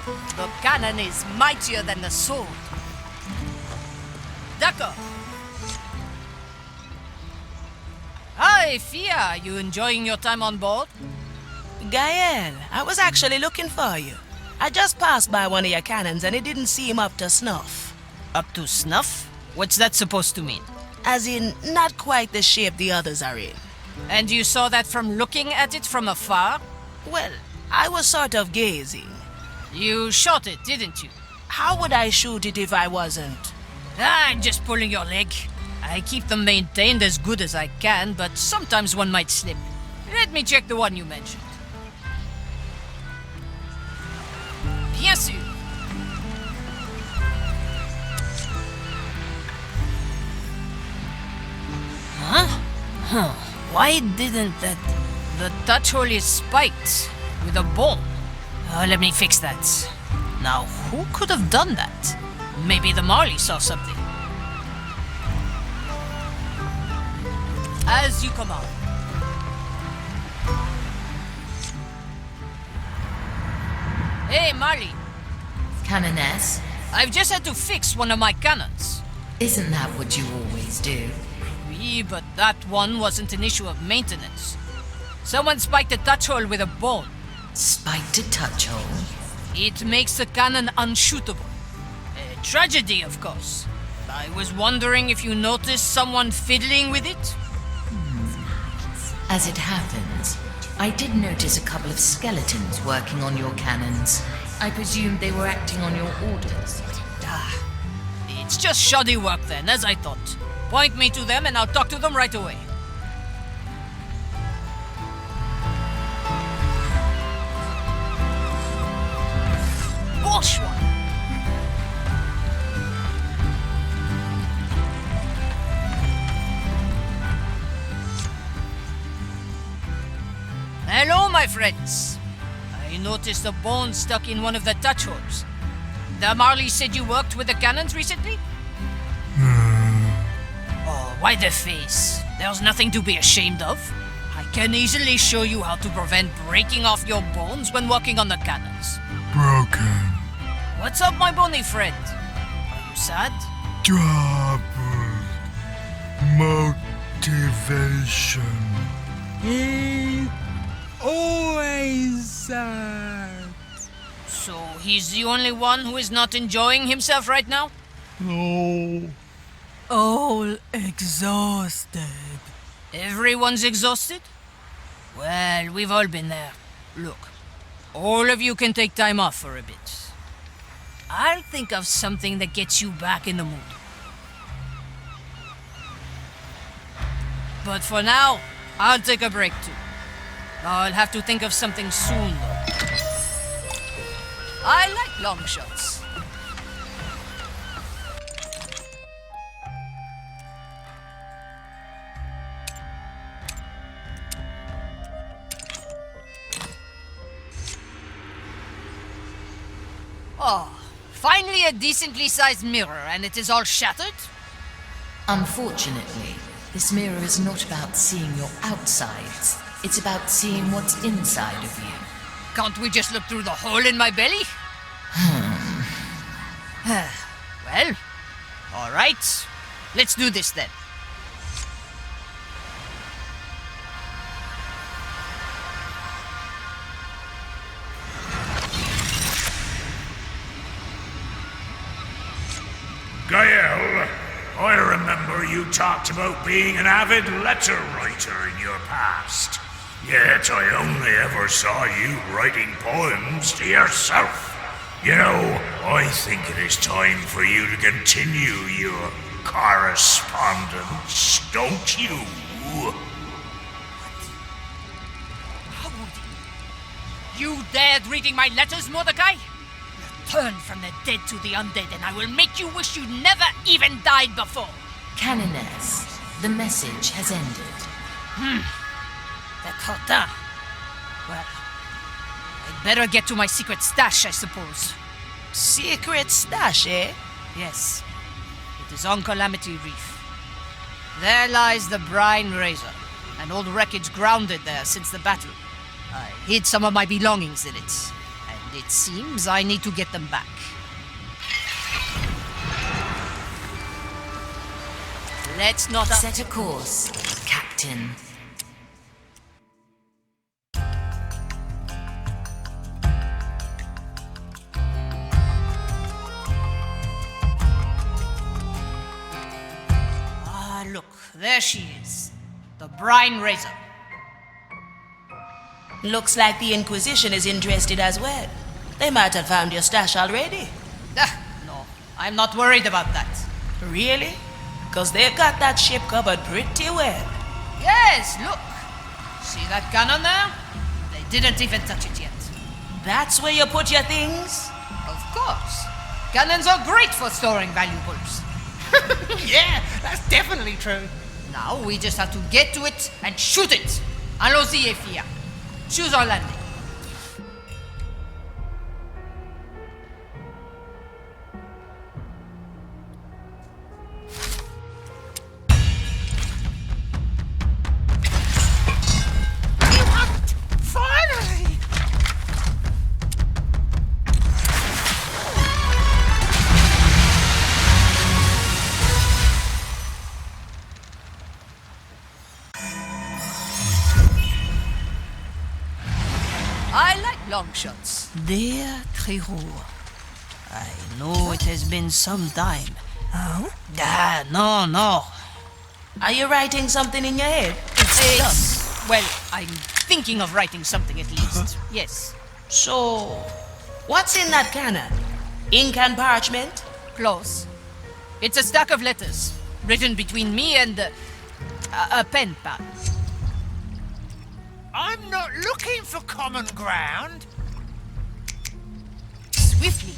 The cannon is mightier than the sword. D'accord. Hi, Fia. You enjoying your time on board? Gael, I was actually looking for you. I just passed by one of your cannons and it didn't seem up to snuff. Up to snuff? What's that supposed to mean? As in, not quite the shape the others are in. And you saw that from looking at it from afar? Well, I was sort of gazing. You shot it, didn't you? How would I shoot it if I wasn't? I'm just pulling your leg. I keep them maintained as good as I can, but sometimes one might slip. Let me check the one you mentioned. Bien sûr. Huh? Why didn't that... The touch hole is spiked with a bone. Let me fix that. Now, who could have done that? Maybe the Marley saw something. As you command. Hey, Marley. Canoness? I've just had to fix one of my cannons. Isn't that what you always do? Oui, but that one wasn't an issue of maintenance. Someone spiked a touch hole with a bone. Spiked a touch hole? It makes the cannon unshootable. A tragedy, of course. I was wondering if you noticed someone fiddling with it? As it happens, I did notice a couple of skeletons working on your cannons. I presumed they were acting on your orders. It's just shoddy work then, as I thought. Point me to them and I'll talk to them right away. Bush one! Hello, my friends. I noticed a bone stuck in one of the touch holes. The Marley said you worked with the cannons recently? Oh, why the face? There's nothing to be ashamed of. I can easily show you how to prevent breaking off your bones when working on the cannons. Broken. What's up, my bony friend? Are you sad? Trouble. Motivation. He's always sad. So he's the only one who is not enjoying himself right now? No. All exhausted. Everyone's exhausted? Well, we've all been there. Look, all of you can take time off for a bit. I'll think of something that gets you back in the mood. But for now, I'll take a break too. I'll have to think of something soon, though. I like long shots. Oh, finally a decently sized mirror, and it is all shattered? Unfortunately, this mirror is not about seeing your outsides. It's about seeing what's inside of you. Can't we just look through the hole in my belly? Well, all right. Let's do this then. Gael, I remember you talked about being an avid letter writer in your past. Yet I only ever saw you writing poems to yourself. You know, I think it is time for you to continue your correspondence, don't you? How would you dared reading my letters, Mordechai? Turn from the dead to the undead, and I will make you wish you'd never even died before. Canoness, the message has ended. That hurt. Well, I'd better get to my secret stash, I suppose. Secret stash, eh? Yes, it is on Calamity Reef. There lies the Brine Razor, an old wreckage grounded there since the battle. I hid some of my belongings in it, and it seems I need to get them back. Let's not Set a course, Captain. Ah, look, there she is. The Brine Razor. Looks like the Inquisition is interested as well. They might have found your stash already. No, I'm not worried about that. Really? Because they've got that ship covered pretty well. Yes, look. See that cannon there? They didn't even touch it yet. That's where you put your things? Of course. Cannons are great for storing valuables. Yeah, that's definitely true. Now we just have to get to it and shoot it. Allons-y, Ephia. Choose our landing. Finally! I like long shots. Dear Trihur, I know it has been some time. Oh? No. Are you writing something in your head? Well, I'm thinking of writing something at least. Yes. So, what's in that cannon? Ink and parchment? Close. It's a stack of letters, written between me and a pen pal. I'm not looking for common ground. Swiftly.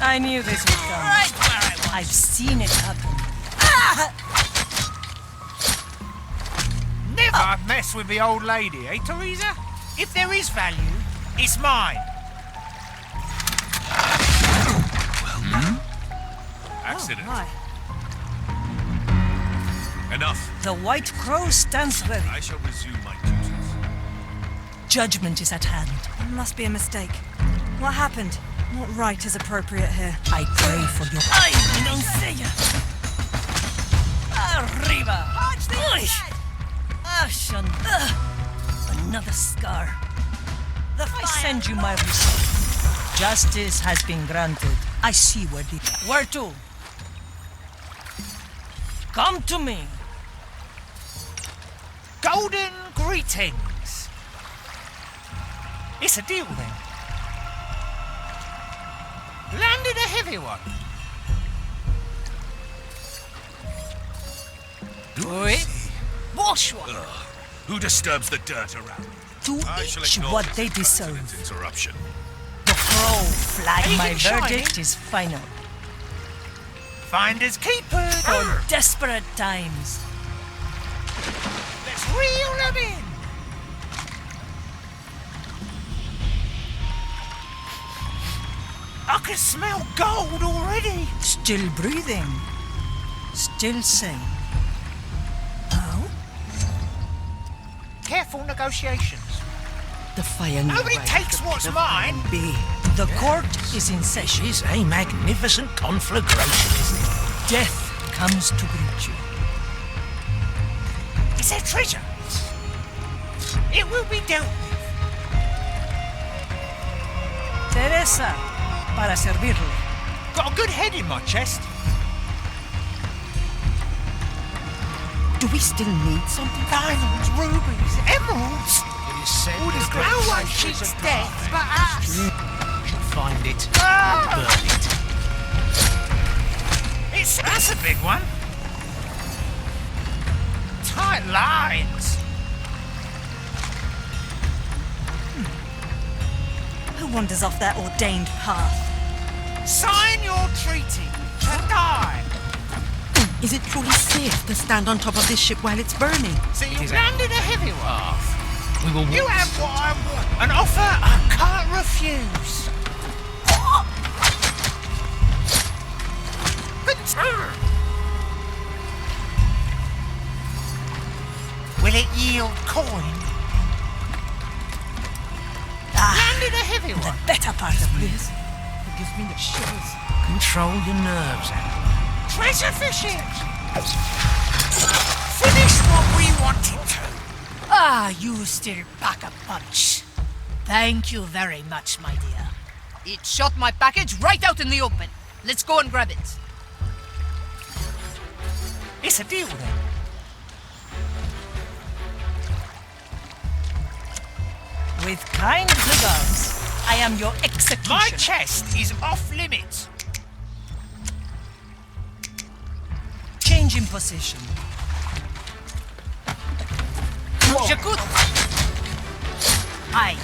I knew this would come. Right where I was. I've seen it happen. Never mess with the old lady, eh, Teresa? If there is value, it's mine. Accident. My. Enough. The White Crow stands ready. I shall resume my duties. Judgment is at hand. It must be a mistake. What happened? What right is appropriate here? I pray for your... ¡Ay, doncella! Arriba! Ay! Ashen! Another scar. I send you my receipt. Justice has been granted. I see where the... Where to? Come to me. Golden greetings. It's a deal then. Landed a heavy one. Oui. Bonsoir. Who disturbs the dirt around? To I shall each acknowledge what this they accident deserve. interruption. The crow flag. Anything My shiny? verdict is final. Finders keepers. For desperate times. Let's reel them in. I can smell gold already. Still breathing. Still sane. Oh? Careful negotiations. The fire Nobody takes what's mine. be. The court is in session. It's a magnificent conflagration, isn't it? Death comes to greet you. Is there treasure? It will be dealt with. Teresa, para servirle. Got a good head in my chest. Do we still need something? Diamonds, rubies, emeralds. It is said no one cheats death but us. She'll find it. Burn it. That's a big one. Tight lines. Who wanders off their ordained path? Sign your treaty to die. Is it truly safe to stand on top of this ship while it's burning? So you've landed a heavy one. You have what I want. An offer I can't refuse. Will it yield coin? Only the heavy one. The better part of me. It gives me the shivers. Control your nerves, Anna. Treasure fishing! Finish what we wanted to. Ah, you still pack a punch. Thank you very much, my dear. It shot my package right out in the open. Let's go and grab it. It's a deal then. With kind regards, I am your executioner. My chest is off limits. Change in position. Jakut! Aye.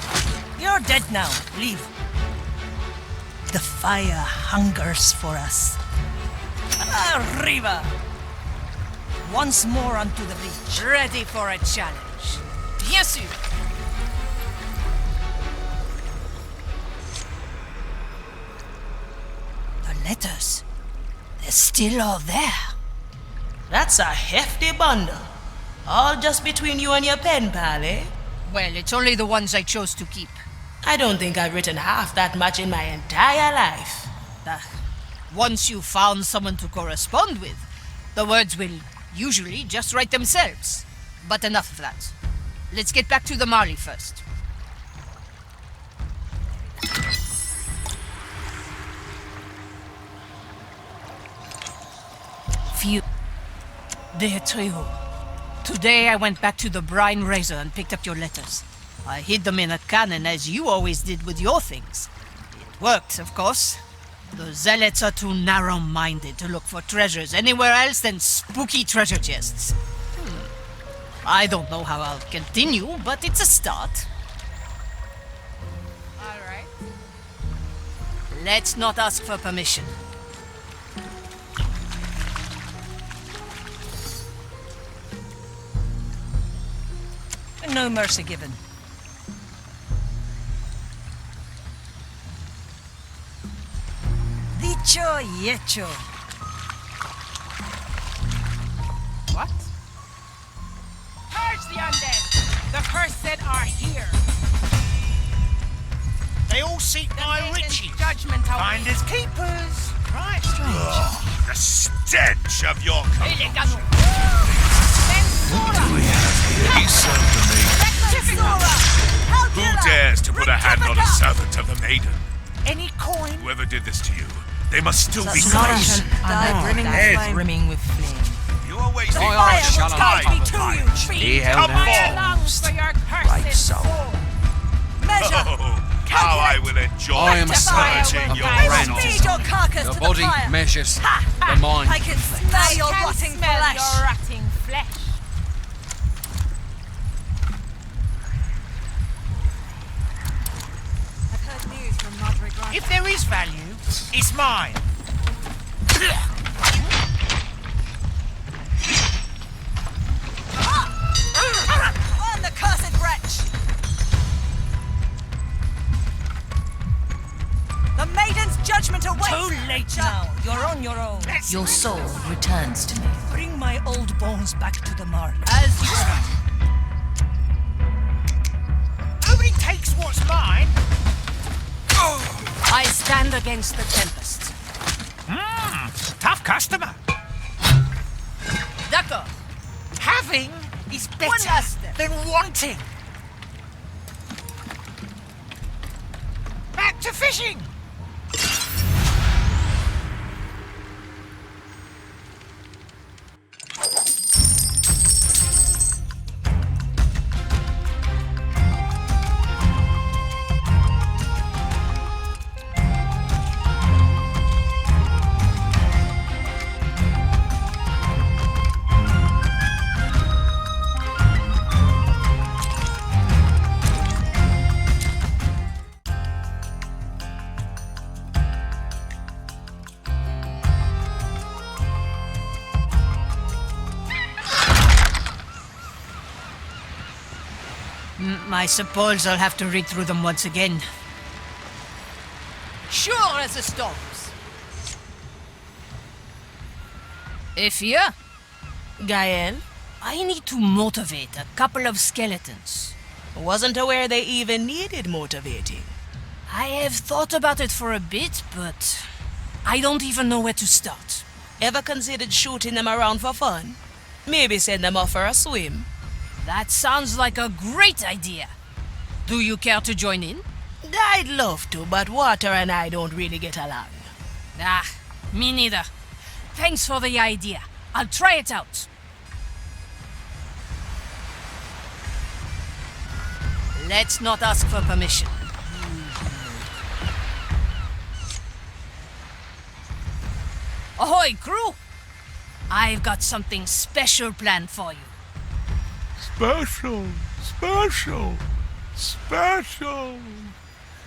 You're dead now. Leave. The fire hungers for us. Arriba! Once more onto the beach. Ready for a challenge. Bien sûr. The letters. They're still all there. That's a hefty bundle. All just between you and your pen pal, eh? Well, it's only the ones I chose to keep. I don't think I've written half that much in my entire life. Once you've found someone to correspond with, the words will usually just write themselves. But enough of that. Let's get back to the Marley first. Phew. Dear Trejo, today I went back to the Brine Razor and picked up your letters. I hid them in a cannon as you always did with your things. It worked, of course. The zealots are too narrow-minded to look for treasures anywhere else than spooky treasure chests. I don't know how I'll continue, but it's a start. Alright. Let's not ask for permission. No mercy given. Dicho y hecho. What? Purge the undead! The cursed are here! They all seek my riches! Judgment Finders keepers! Right, strange. Ugh, the stench of your company. What do we have here? He served the maiden. Who dares to put a hand on a servant of the maiden? Any coin? Whoever did this to you, they must still be Not close. die brimming with flame. You are wasting Fire precious will guide time. me to you, tree! He held Fire out lungs for your cursed soul! Oh, how I will enjoy I am a Fire servant will of your guide grand me. Feed your carcass The to body the fire. measures the mind. I can smell your rotting flesh. Your rotting flesh. I've heard news from Marjorie Grant. If there is value, it's mine. On the cursed wretch! The maiden's judgment awaits! Too late now. You're on your own. Your soul returns to me. Bring my old bones back to the Marley. As you are. Nobody takes what's mine. I stand against the Tempest. Tough customer. D'accord. Having is One better last step. than wanting. Back to fishing. I suppose I'll have to read through them once again. Sure as the storms. Ifia, Gael? I need to motivate a couple of skeletons. Wasn't aware they even needed motivating. I have thought about it for a bit, but I don't even know where to start. Ever considered shooting them around for fun? Maybe send them off for a swim? That sounds like a great idea. Do you care to join in? I'd love to, but Water and I don't really get along. Ah, me neither. Thanks for the idea. I'll try it out. Let's not ask for permission. Ahoy, crew! I've got something special planned for you. Special, special, special.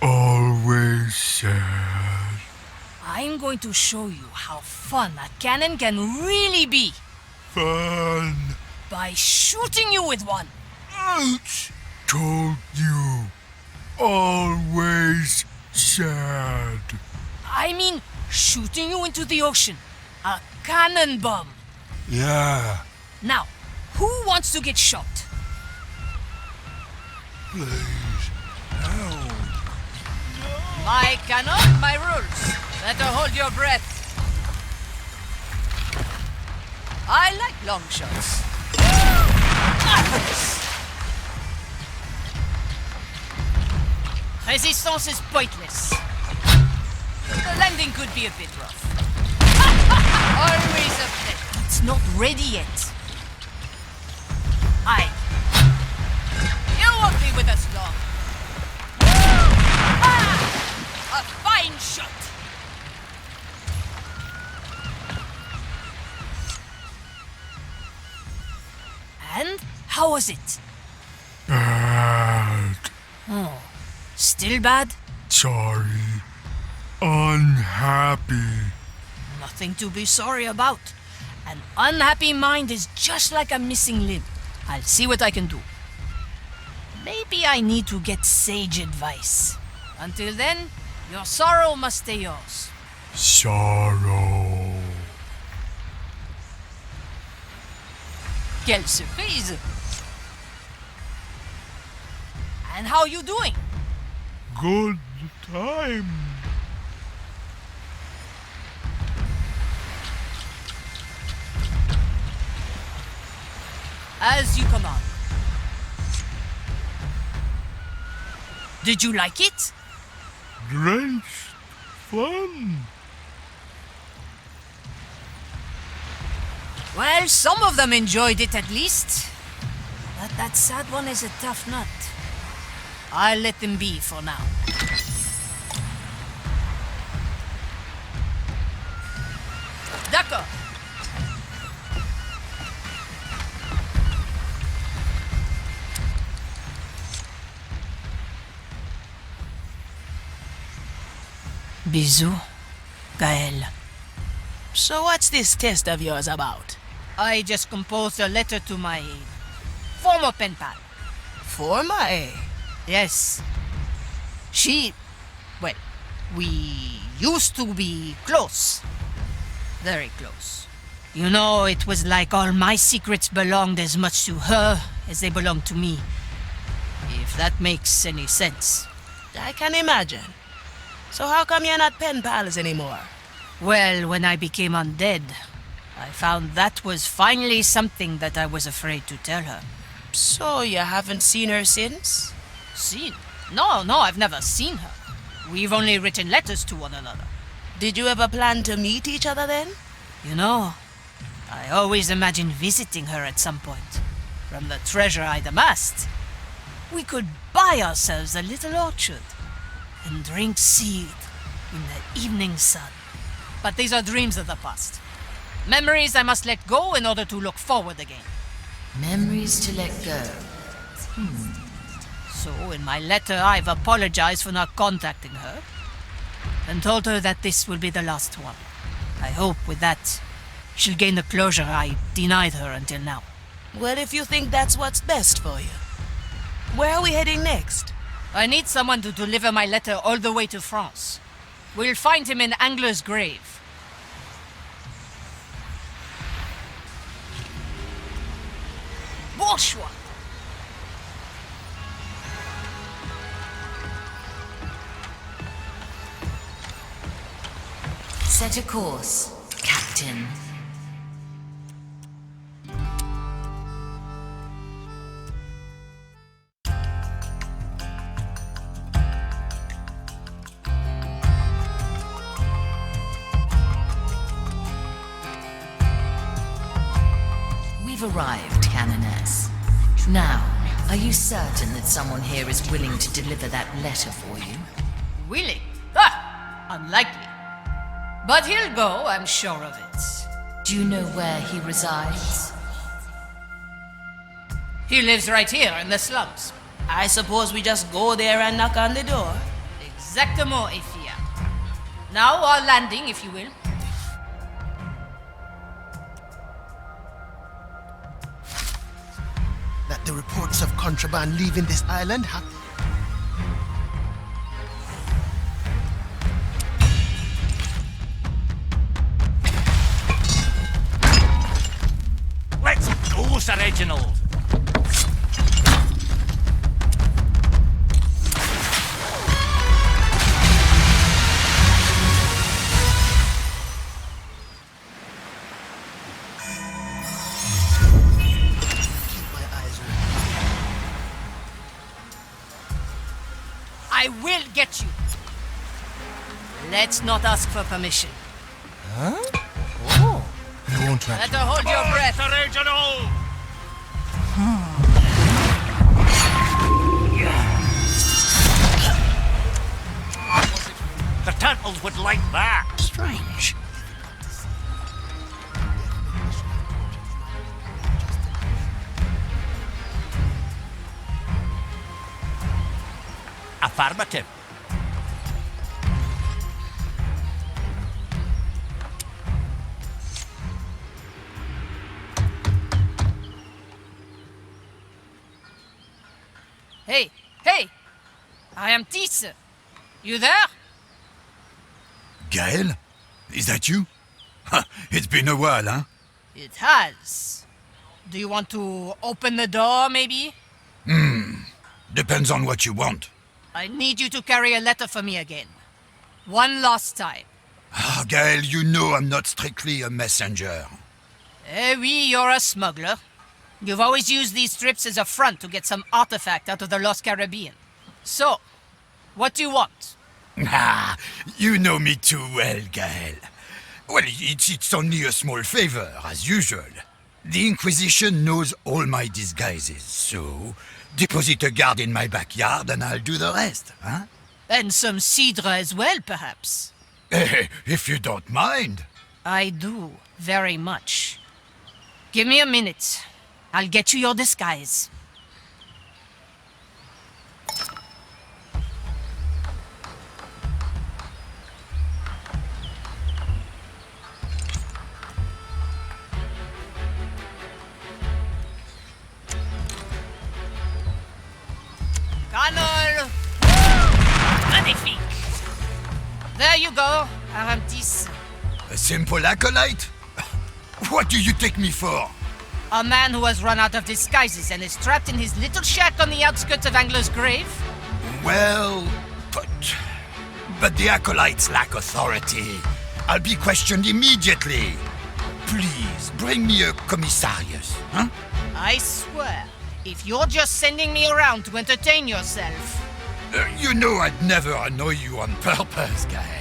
Always sad. I'm going to show you how fun a cannon can really be Fun. by shooting you with one. Ouch. Told you. Always sad. I mean, shooting you into the ocean. A cannon bomb. Yeah. Now, who wants to get shot? Please. Help. My cannon, my rules. Better hold your breath. I like long shots. Resistance is pointless. The landing could be a bit rough. Always a pleasure. It's not ready yet. You won't be with us long. A fine shot. And how was it? Bad. Oh, still bad? Sorry. Unhappy. Nothing to be sorry about. An unhappy mind is just like a missing limb. I'll see what I can do. Maybe I need to get sage advice. Until then, your sorrow must stay yours. Sorrow. Quelle surprise! And how you doing? Good time. As you command. Did you like it? Drenched. Fun. Well, some of them enjoyed it at least. But that sad one is a tough nut. I'll let them be for now. D'accord. Bisous, Gaël. So what's this test of yours about? I just composed a letter to my former pen pal. Former, eh? Yes. Well, we used to be close. Very close. You know, it was like all my secrets belonged as much to her as they belonged to me. If that makes any sense. I can imagine. So how come you're not pen pals anymore? Well, when I became undead, I found that was finally something that I was afraid to tell her. So you haven't seen her since? Seen? No, I've never seen her. We've only written letters to one another. Did you ever plan to meet each other then? You know, I always imagined visiting her at some point. From the treasure I'd amassed, we could buy ourselves a little orchard and drink seed in the evening sun. But these are dreams of the past. Memories I must let go in order to look forward again. Memories to let go. So in my letter I've apologized for not contacting her and told her that this will be the last one. I hope with that she'll gain the closure I denied her until now. Well, if you think that's what's best for you. Where are we heading next? I need someone to deliver my letter all the way to France. We'll find him in Angler's grave. Bourgeois! Set a course, Captain. We've arrived, Canoness. Now, are you certain that someone here is willing to deliver that letter for you? Willing? Ah! Unlikely. But he'll go, I'm sure of it. Do you know where he resides? He lives right here in the slums. I suppose we just go there and knock on the door. Exactement, Ephia. Now our landing, if you will. That the reports of contraband leaving this island have... Let's go, Sir Reginald. I will get you. Let's not ask for permission. Huh? Oh. I won't try. Better hold your breath. Sir Reginald! The turtles would like that. Strange. Affirmative. Hey, hey! I am Tisse. You there? Gael? Is that you? It's been a while, huh? It has. Do you want to open the door, maybe? Depends on what you want. I need you to carry a letter for me again. One last time. Gael, you know I'm not strictly a messenger. Eh oui, you're a smuggler. You've always used these trips as a front to get some artifact out of the Lost Caribbean. So, what do you want? You know me too well, Gael. Well, it's only a small favor, as usual. The Inquisition knows all my disguises, so deposit a guard in my backyard and I'll do the rest, huh? And some cidre as well, perhaps. If you don't mind. I do, very much. Give me a minute. I'll get you your disguise. Canol! Magnifique! There you go, Aramtis. A simple acolyte? What do you take me for? A man who has run out of disguises and is trapped in his little shack on the outskirts of Angler's Grave? Well, but the acolytes lack authority. I'll be questioned immediately. Please, bring me a commissarius, huh? I swear, if you're just sending me around to entertain yourself... You know I'd never annoy you on purpose, Gael.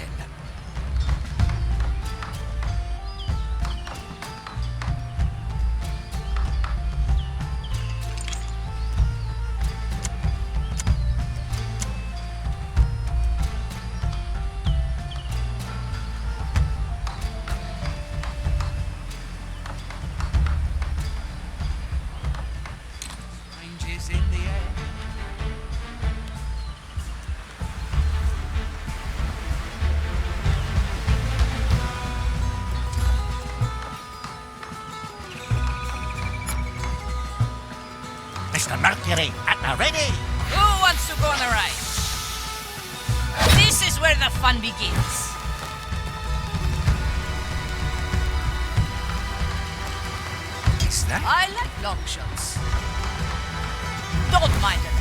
Mr. Mercury, at the ready. Who wants to go on a ride? This is where the fun begins. Is that? I like long shots. Don't mind them.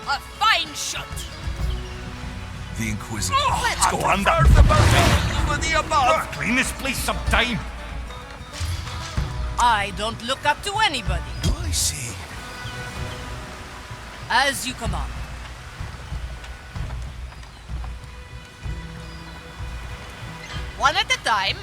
A fine shot. the Inquisition. Let's go under. The above. Clean this place some time. I don't look up to anybody. I see. As you command. One at a time.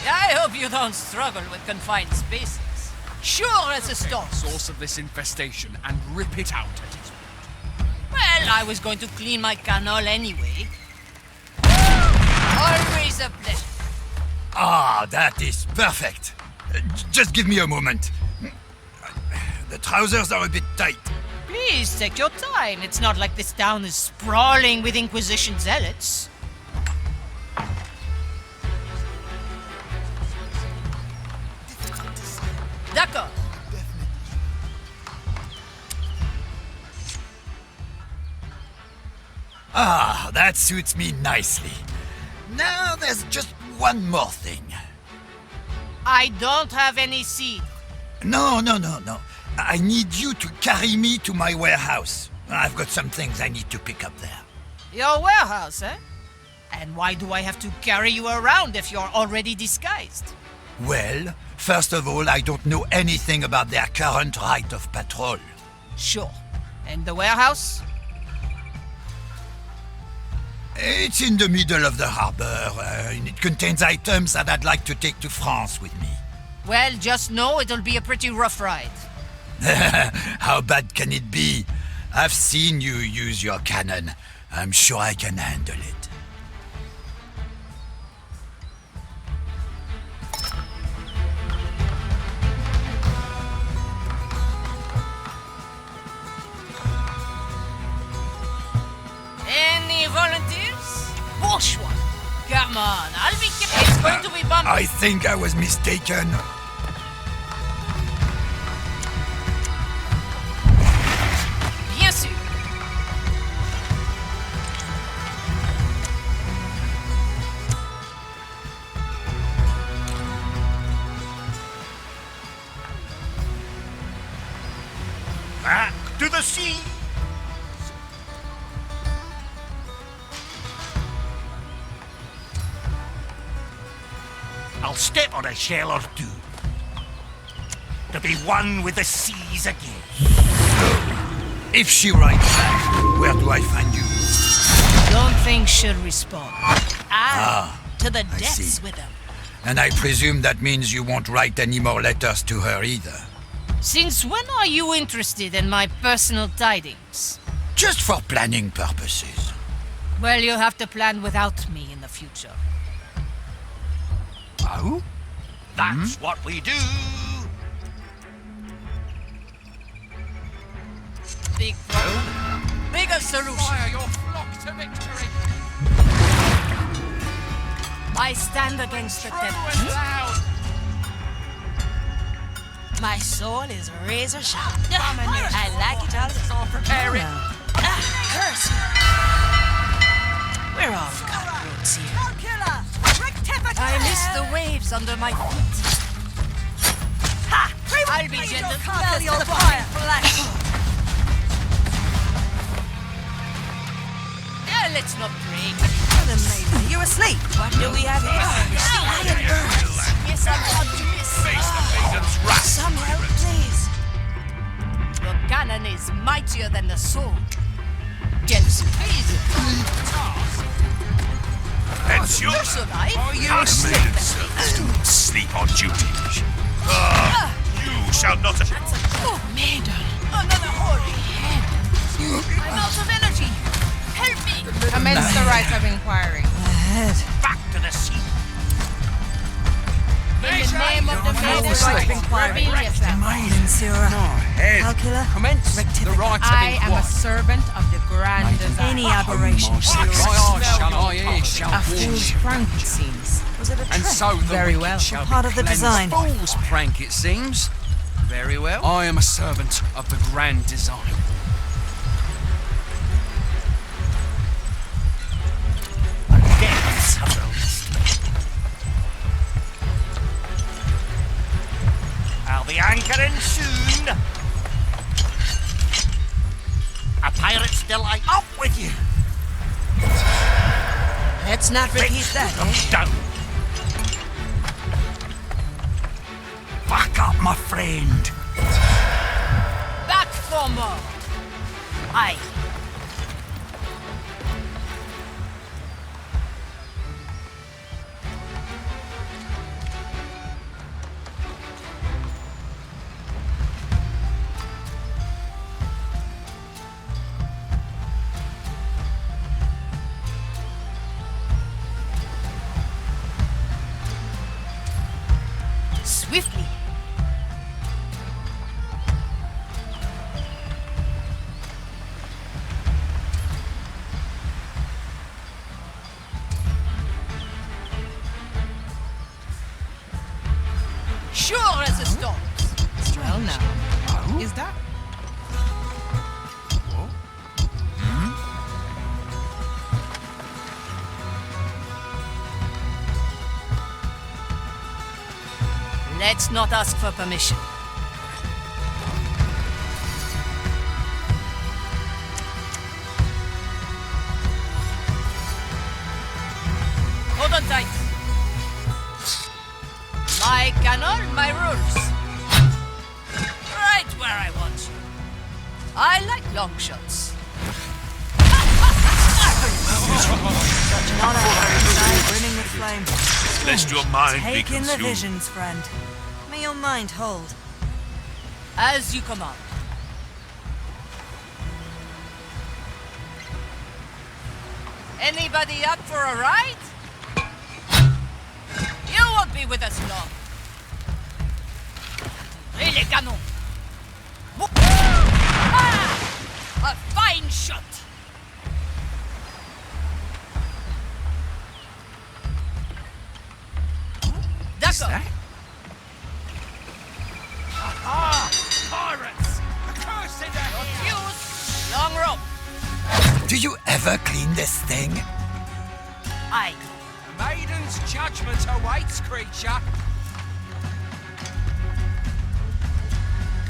I hope you don't struggle with confined spaces. Sure as a stone. Source of this infestation and rip it out at its root. Well, I was going to clean my canal anyway. Always a pleasure. Ah, that is perfect. Just give me a moment. The trousers are a bit tight. Please take your time. It's not like this town is sprawling with Inquisition zealots. D'accord. Ah, that suits me nicely. Now there's just one more thing. I don't have any seed. No. I need you to carry me to my warehouse. I've got some things I need to pick up there. Your warehouse, eh? And why do I have to carry you around if you're already disguised? Well, first of all, I don't know anything about their current right of patrol. Sure. And the warehouse? It's in the middle of the harbor. It contains items that I'd like to take to France with me. Well, just know it'll be a pretty rough ride. How bad can it be? I've seen you use your cannon. I'm sure I can handle it. Any volunteers? Bourgeois. Come on, I'll be careful. It's going to be bumpy. I think I was mistaken. Bien sûr. Back to the sea. I'll step on a shell or two. To be one with the seas again. If she writes back, where do I find you? Don't think she'll respond. To the I depths see. with them. And I presume that means you won't write any more letters to her either. Since when are you interested in my personal tidings? Just for planning purposes. Well, you'll have to plan without me in the future. Oh? That's what we do. Big problem. Bigger solution. Fire your flock to victory. I stand against the devil. Loud. My soul is razor sharp. I like it all. All preparing. Curse! We're all cutthroats here. I miss the waves under my feet. Ha! I'll be gentle. Belly on fire. Let's not break. Helen, maybe. You're asleep. What do we have here? Iron birds. Yes, I'm optimist. Face the pagans' wrath. Some help, please. Your cannon is mightier than the sword. Quelle surprise! It's you. Should I? Are you asleep? Don't sleep on duty. You shall not. Oh, maiden! Another hoary head! I'm out of energy! Help me! Commence the right of inquiry. Back to the sea. In the name of the maiden, reveal yourself. Mensura. Calcula. Commence the right of I am a inquiry. servant of the Grand Design. Any aberration. A fool's prank, it seems. Was it a And trick? so the Very wicked well. shall be Part of the cleansed. design. Fool's prank, it seems. Very well. I am a servant of the Grand Design. Depths of the I'll be anchoring soon. A pirate still up with you. Let's not repeat that, eh? Down. Back up, my friend. Back for more. Aye. Swiftly. Sure as the storms. Well now, is that? Let's not ask for permission. Hold on tight. My cannon, my rules. Right where I want you. I like long shots. Such an honor, Mordechai, brimming with flame. Lest your mind be Take in the consumed. visions, friend. May your mind hold. As you command. Anybody up for a ride? You won't be with us long. Really, canon. Ah! A fine shot. D'accord. Ah! Pirates! Curse in their Fuse. Long rope. Do you ever clean this thing? Aye. A maiden's judgment awaits, creature.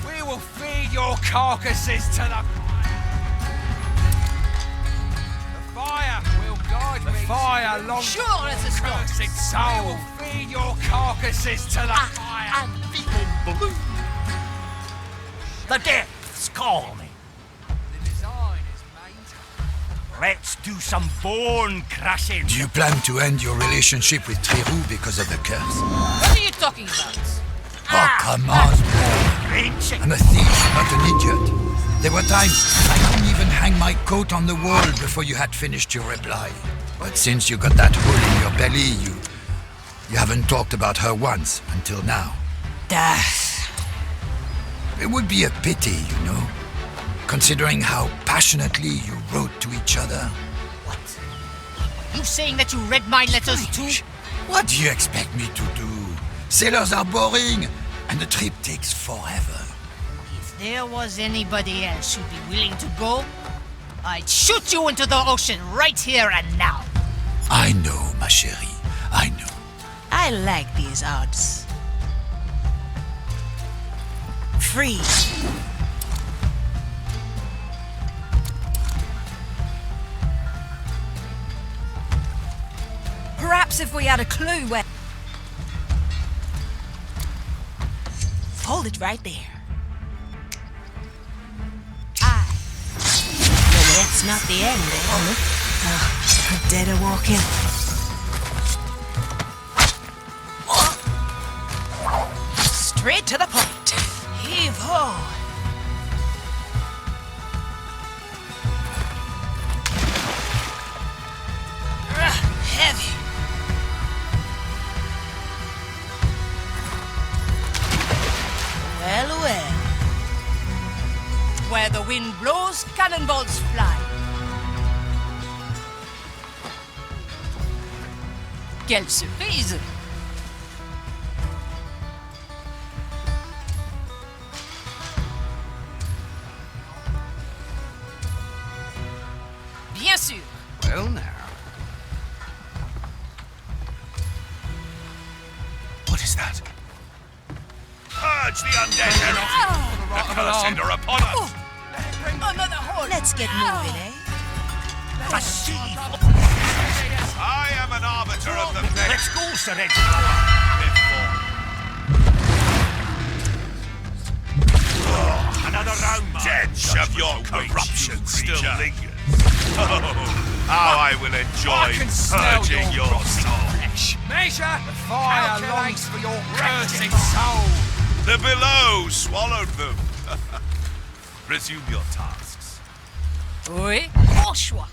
We will feed your carcasses to the fire. The fire will guide me. The fire long. Sure as a storm. Cursed soul. We will feed your carcasses to the fire. I'm feeling blue. The depths call me. The design is made. Let's do some bone crushing. Do you plan to end your relationship with Triru because of the curse? What are you talking about? Oh, come on, boy. Ancient. I'm a thief, not an idiot. There were times I couldn't even hang my coat on the wall before you had finished your reply. But since you got that hole in your belly, you haven't talked about her once until now. It would be a pity, you know, considering how passionately you wrote to each other. What? You saying that you read my letters too? What do you expect me to do? Sailors are boring, and the trip takes forever. If there was anybody else who'd be willing to go, I'd shoot you into the ocean right here and now. I know, ma chérie, I know. I like these odds. Free. Perhaps if we had a clue where... Hold it right there. Aye. No, that's not the end, eh? Oh, dead or walking. Straight to the point. Heave ho. Heavy. Well, well. Where the wind blows, cannonballs fly. Quelle surprise! Bien sûr. Well now. What is that? Purge the undead, Herald! The curse are upon us! Another horse! Let's get moving, eh? I am an arbiter of the fate. Let's go, Sir Ed. Another round, man. Stench of your corruption still lingers. Oh, how I will enjoy purging your soul. Measure! The fire longs for your cursed soul! The below swallowed them. Resume your tasks. Oui, au choix.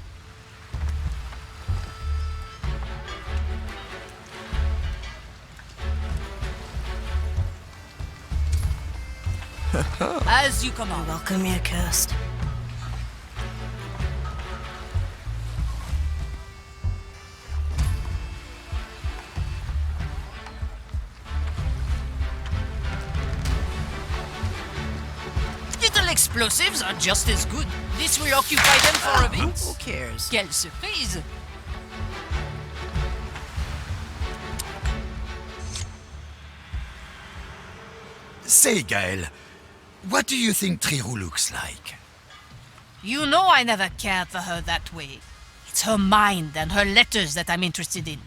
As you command. Welcome, you cursed. Little explosives are just as good. This will occupy them for a bit. Who cares? Quelle surprise! Say, Gael, what do you think Triru looks like? You know I never cared for her that way. It's her mind and her letters that I'm interested in.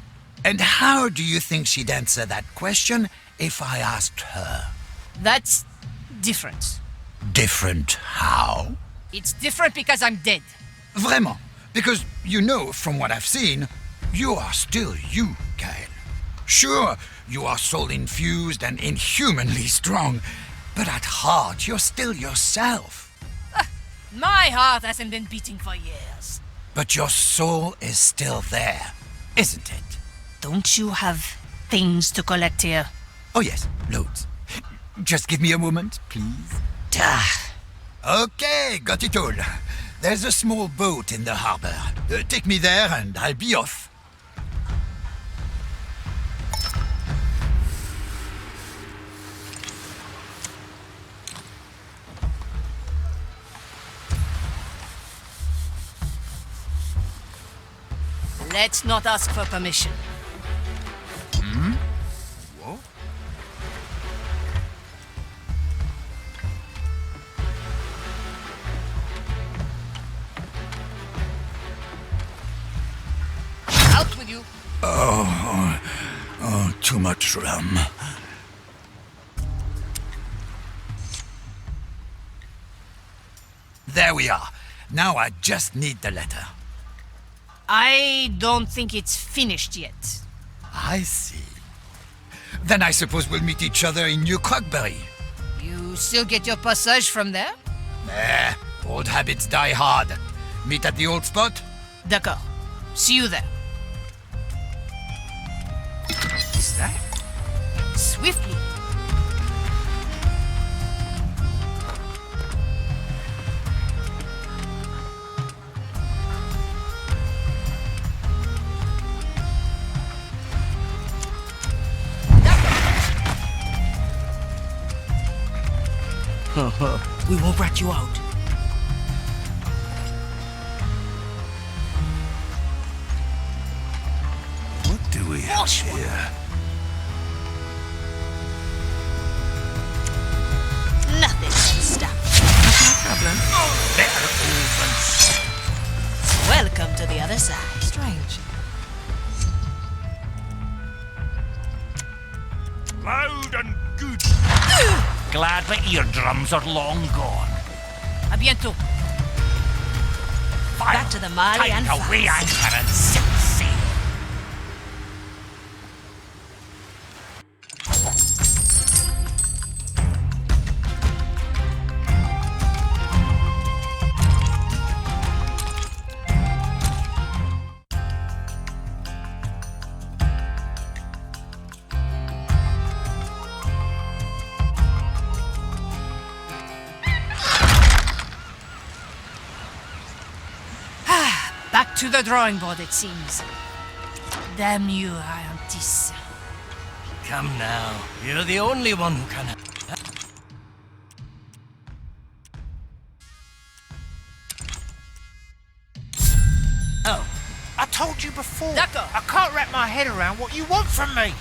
And how do you think she'd answer that question if I asked her? That's different. Different how? It's different because I'm dead. Vraiment? Because, you know, from what I've seen, you are still you, Gael. Sure, you are soul-infused and inhumanly strong, but at heart, you're still yourself. My heart hasn't been beating for years. But your soul is still there, isn't it? Don't you have things to collect here? Oh yes, loads. Just give me a moment, please. Okay, got it all. There's a small boat in the harbor. Take me there and I'll be off. Let's not ask for permission. Hmm? What? Out with you. Oh, too much rum. There we are. Now I just need the letter. I don't think it's finished yet. I see. Then I suppose we'll meet each other in New Crockbury. You still get your passage from there? Old habits die hard. Meet at the old spot? D'accord. See you there. Is that? Swiftly. We won't rat you out. What do we have here? Nothing can stop. Welcome to the other side. Strange. Loud and good. Glad my eardrums are long gone. A bientôt. Back to the Mali and Take away fast. anchor and set sail. Back to the drawing board, it seems. Damn you, Iantis. Come now. You're the only one who can... Oh. I told you before. D'accord. I can't wrap my head around what you want from me.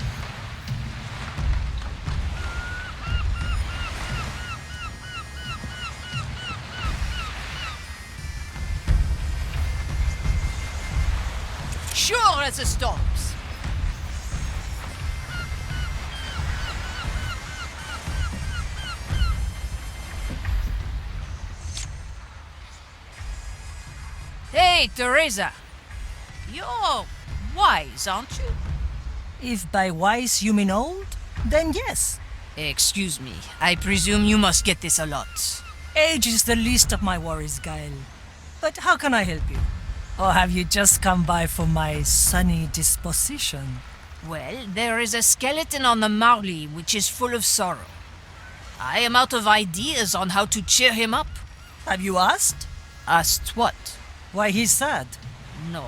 as the storms. Hey, Teresa. You're wise, aren't you? If by wise you mean old, then yes. Excuse me. I presume you must get this a lot. Age is the least of my worries, Gael. But how can I help you? Or have you just come by for my sunny disposition? Well, there is a skeleton on the Marley which is full of sorrow. I am out of ideas on how to cheer him up. Have you asked? Asked what? Why he's sad? No.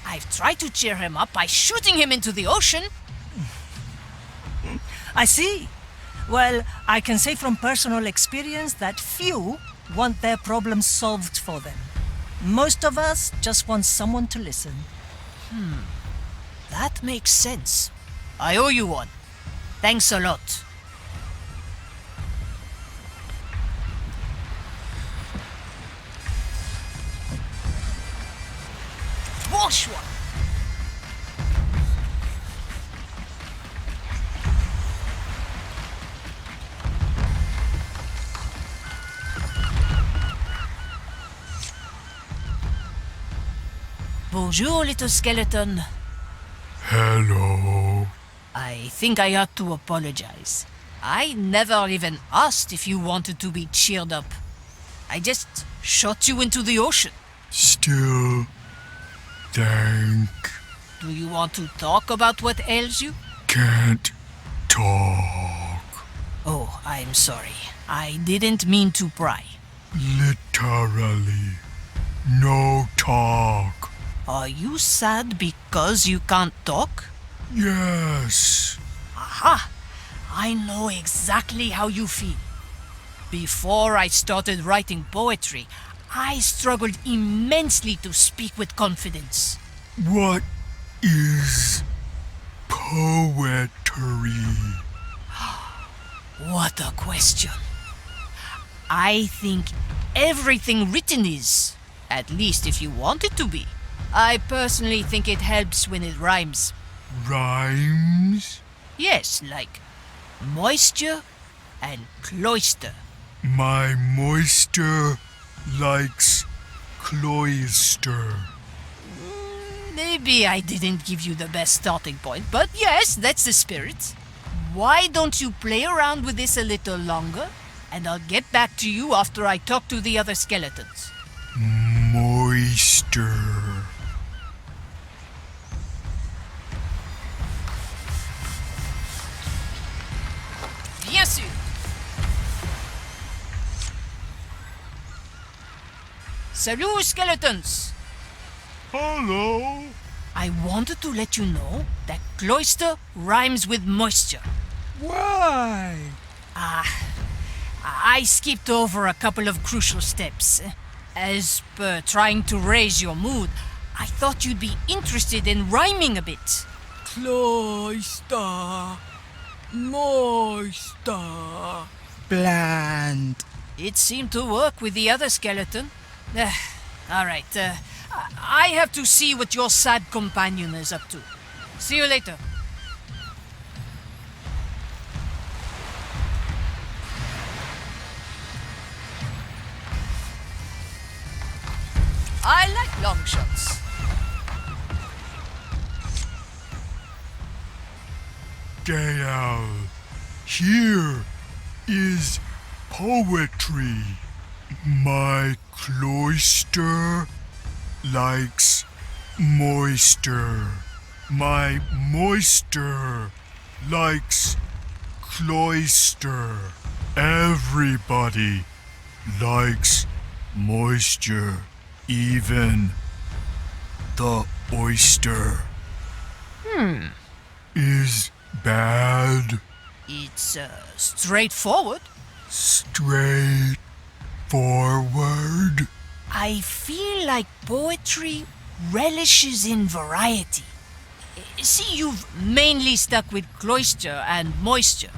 I've tried to cheer him up by shooting him into the ocean. I see. Well, I can say from personal experience that few want their problems solved for them. Most of us just want someone to listen. That makes sense. I owe you one. Thanks a lot. Wash one. Bonjour, little skeleton. Hello. I think I ought to apologize. I never even asked if you wanted to be cheered up. I just shot you into the ocean. Still, thank. Do you want to talk about what ails you? Can't talk. Oh, I'm sorry. I didn't mean to pry. Literally. No talk. Are you sad because you can't talk? Yes. Aha! I know exactly how you feel. Before I started writing poetry, I struggled immensely to speak with confidence. What is poetry? What a question. I think everything written is, at least if you want it to be. I personally think it helps when it rhymes. Rhymes? Yes, like moisture and cloister. My moisture likes cloister. Maybe I didn't give you the best starting point, but yes, that's the spirit. Why don't you play around with this a little longer, and I'll get back to you after I talk to the other skeletons. Moisture. Bien sûr. Salut, skeletons. Hello. I wanted to let you know that cloister rhymes with moisture. Why? I skipped over a couple of crucial steps. As per trying to raise your mood, I thought you'd be interested in rhyming a bit. Cloister. Moisture. Bland. It seemed to work with the other skeleton. All right, I have to see what your sad companion is up to. See you later. I like long shots. Gael, here is poetry. My cloister likes moisture. My moisture likes cloister. Everybody likes moisture, even the oyster. Is bad. It's straightforward. Straightforward. I feel like poetry relishes in variety. See, you've mainly stuck with cloister and moisture.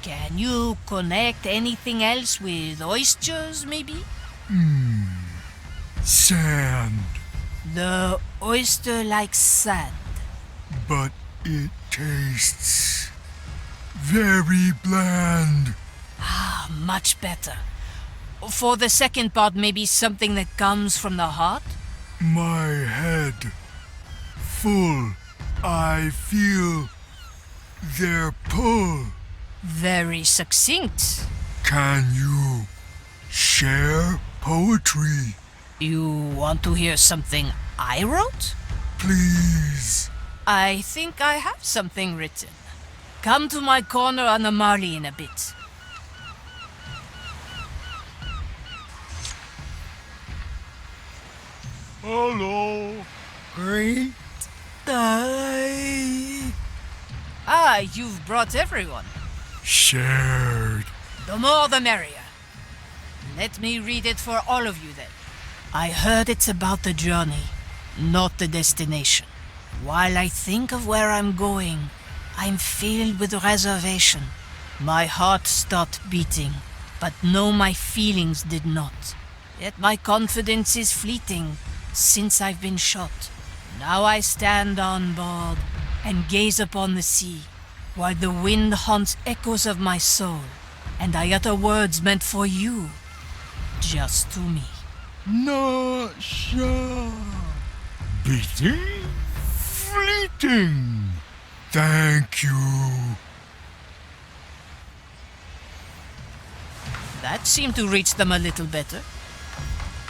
Can you connect anything else with oysters, maybe? Sand. The oyster likes sand. But it tastes very bland. Ah, much better. For the second part, maybe something that comes from the heart? My head full. I feel their pull. Very succinct. Can you share poetry? You want to hear something I wrote? Please. I think I have something written. Come to my corner on the Marley in a bit. Hello. Great day. Ah, you've brought everyone. Shared. The more the merrier. Let me read it for all of you then. I heard it's about the journey, not the destination. While I think of where I'm going, I'm filled with reservation. My heart stopped beating, but no, my feelings did not. Yet my confidence is fleeting since I've been shot. Now I stand on board and gaze upon the sea, while the wind haunts echoes of my soul, and I utter words meant for you, just to me. Not sure. Beating? Fleeting. Thank you. That seemed to reach them a little better.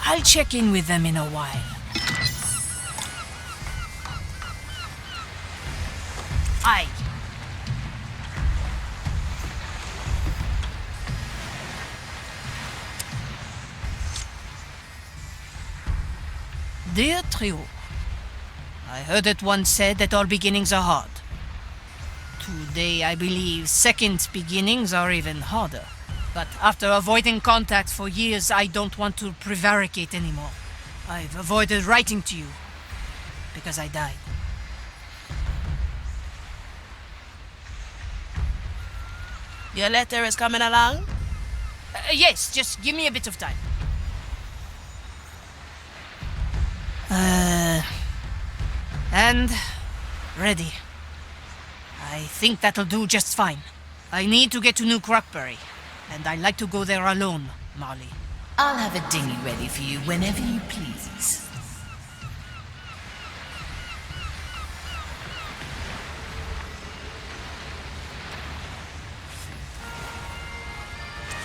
I'll check in with them in a while. Aye. Dear Trio, I heard it once said that all beginnings are hard. Today, I believe second beginnings are even harder. But after avoiding contact for years, I don't want to prevaricate anymore. I've avoided writing to you because I died. Your letter is coming along? Yes, just give me a bit of time. And ready. I think that'll do just fine. I need to get to New Crockberry, and I'd like to go there alone, Marley. I'll have a dinghy ready for you whenever you please.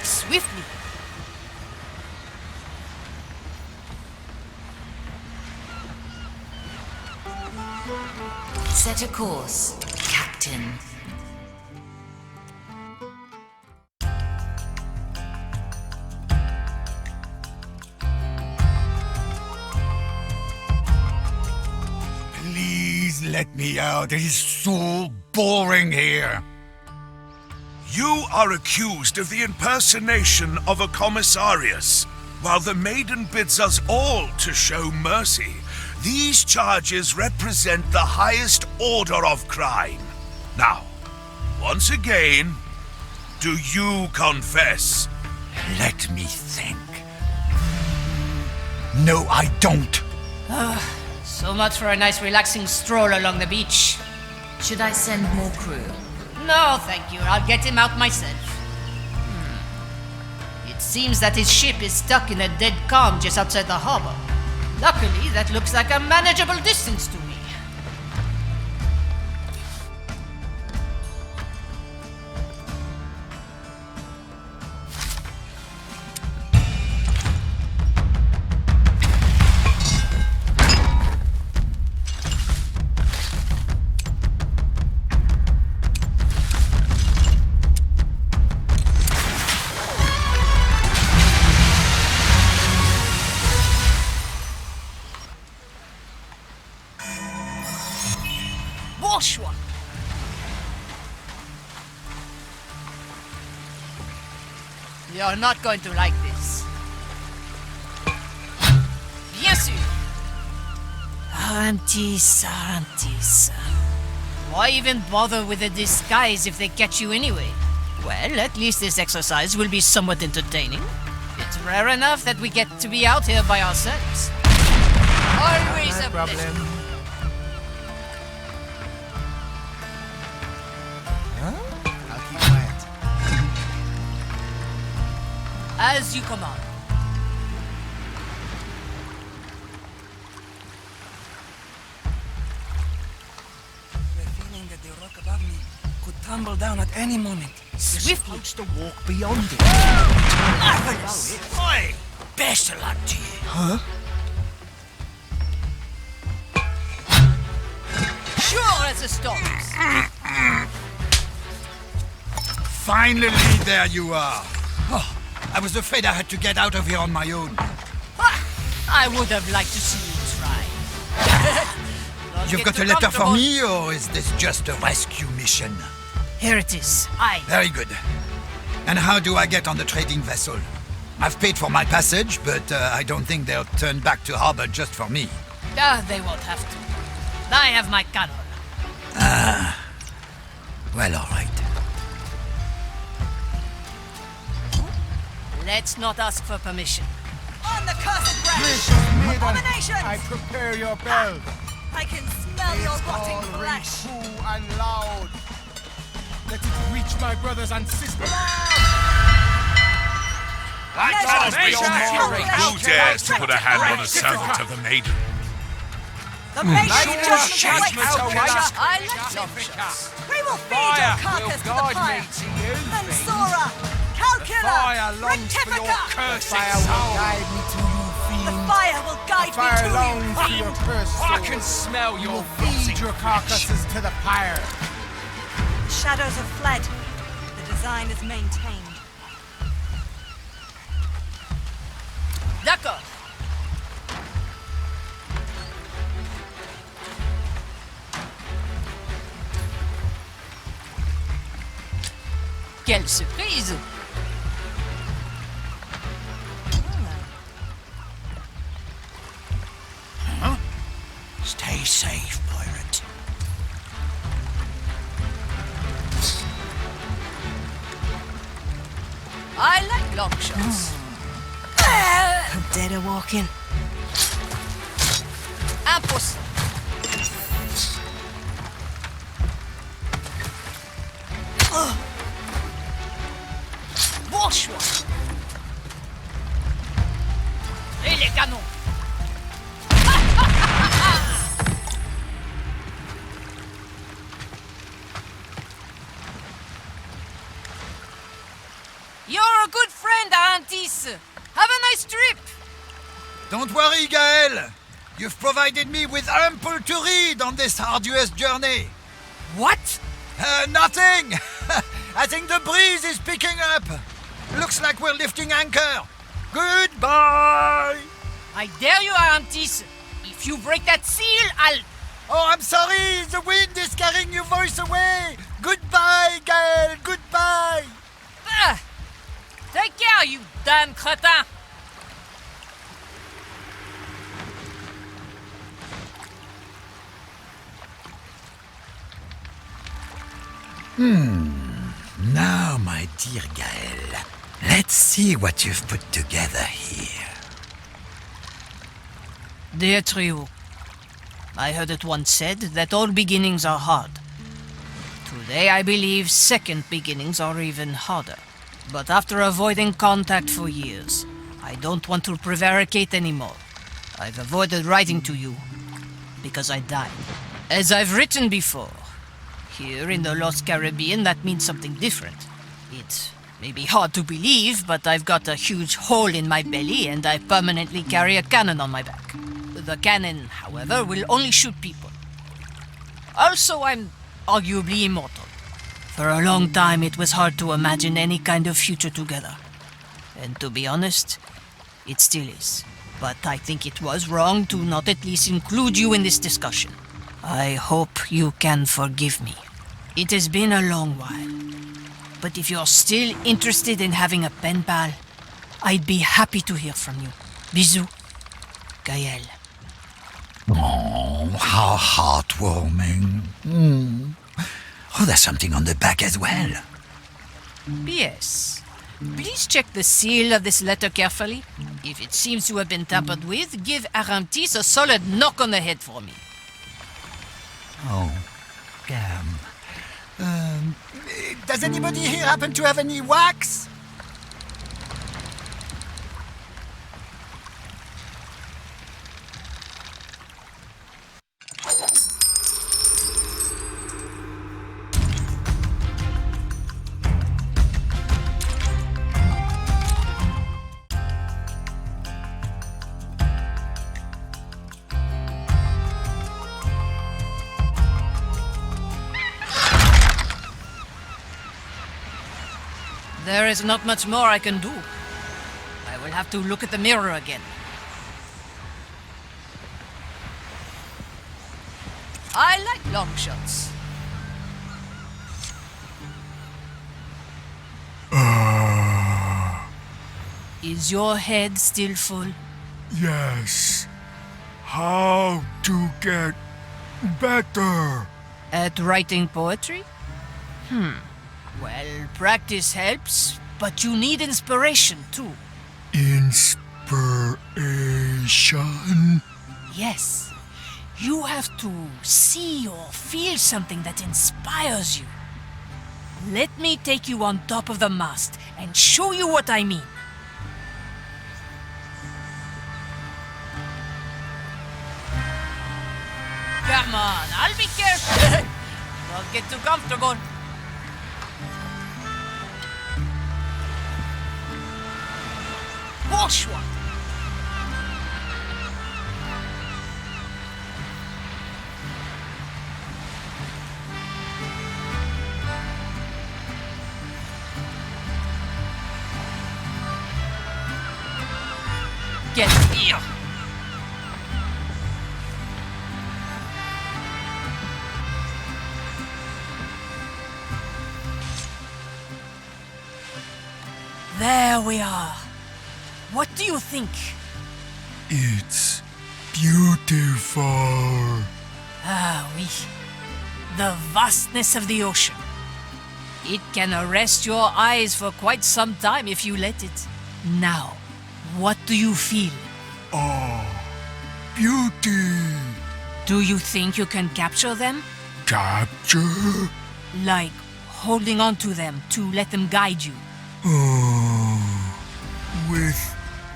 Swiftly. Set a course, Captain. Please let me out. It is so boring here. You are accused of the impersonation of a commissarius. While the maiden bids us all to show mercy, these charges represent the highest order of crime. Now, once again, do you confess? Let me think. No, I don't. So much for a nice relaxing stroll along the beach. Should I send more crew? No, thank you. I'll get him out myself. It seems that his ship is stuck in a dead calm just outside the harbor. Luckily, that looks like a manageable distance to me. One. You're not going to like this. Bien sûr. Arantis. Why even bother with a disguise if they catch you anyway? Well, at least this exercise will be somewhat entertaining. It's rare enough that we get to be out here by ourselves. Always a problem. Huh? I'll keep quiet. As you command. The feeling that the rock above me could tumble down at any moment. You're supposed to walk beyond it. Marvelous! Oi! Best of luck to you. Huh? Sure as the storms. Finally, there you are. Oh, I was afraid I had to get out of here on my own. I would have liked to see you try. You've got a letter for me, or is this just a rescue mission? Here it is. Very good. And how do I get on the trading vessel? I've paid for my passage, but I don't think they'll turn back to harbor just for me. They won't have to. I have my cannon. Well, all right. Let's not ask for permission. On the cursed branch! Abominations! I prepare your bell. I can smell your rotting All ring flesh! true and loud. Let it reach my brothers and sisters. That tells me who dares to put a hand on a servant of the maiden. The maiden Judgment judgment awaits! I like your shots. We will feed your carcass to the fire! Mensura! Calcula! Rectifica! Fire will guide me to you, fiend. The fire will guide me Fire to longs you! to your cursed soul. I can smell You your will feed your carcasses to the pyre. The shadows have fled. The design is maintained. D'accord. Quelle surprise! Stay safe, pirate. I like long shots. I'm dead a walking. Impossible. Bon choix. Et les canons. You're a good friend, Arantis. Have a nice trip. Don't worry, Gael. You've provided me with ample to read on this arduous journey. What? Nothing. I think the breeze is picking up. Looks like we're lifting anchor. Goodbye. I dare you, Arantis. If you break that seal, I'll... Oh, I'm sorry. The wind is carrying your voice away. Goodbye, Gael. Goodbye. Ah! Take care, you damn cretin. Now, my dear Gael, let's see what you've put together here. Dear trio, I heard it once said that all beginnings are hard. Today I believe second beginnings are even harder. But after avoiding contact for years, I don't want to prevaricate anymore. I've avoided writing to you because I died. As I've written before, here in the Lost Caribbean that means something different. It may be hard to believe, but I've got a huge hole in my belly and I permanently carry a cannon on my back. The cannon, however, will only shoot people. Also, I'm arguably immortal. For a long time, it was hard to imagine any kind of future together. And to be honest, it still is. But I think it was wrong to not at least include you in this discussion. I hope you can forgive me. It has been a long while. But if you're still interested in having a pen pal, I'd be happy to hear from you. Bisous. Gael. Oh, how heartwarming. Oh, there's something on the back as well. P.S. Please check the seal of this letter carefully. If it seems to have been tampered with, give Aramtis a solid knock on the head for me. Oh, damn. Does anybody here happen to have any wax? There is not much more I can do. I will have to look at the mirror again. I like long shots. Is your head still full? Yes. How to get better? At writing poetry? Well, practice helps, but you need inspiration too. Inspiration? Yes. You have to see or feel something that inspires you. Let me take you on top of the mast and show you what I mean. Come on, I'll be careful. Don't get too comfortable. Wash one. Get here. There we are. What do you think? It's beautiful. Ah, oui. The vastness of the ocean. It can arrest your eyes for quite some time if you let it. Now, what do you feel? Oh, beauty. Do you think you can capture them? Capture? Like holding on to them to let them guide you? Oh, with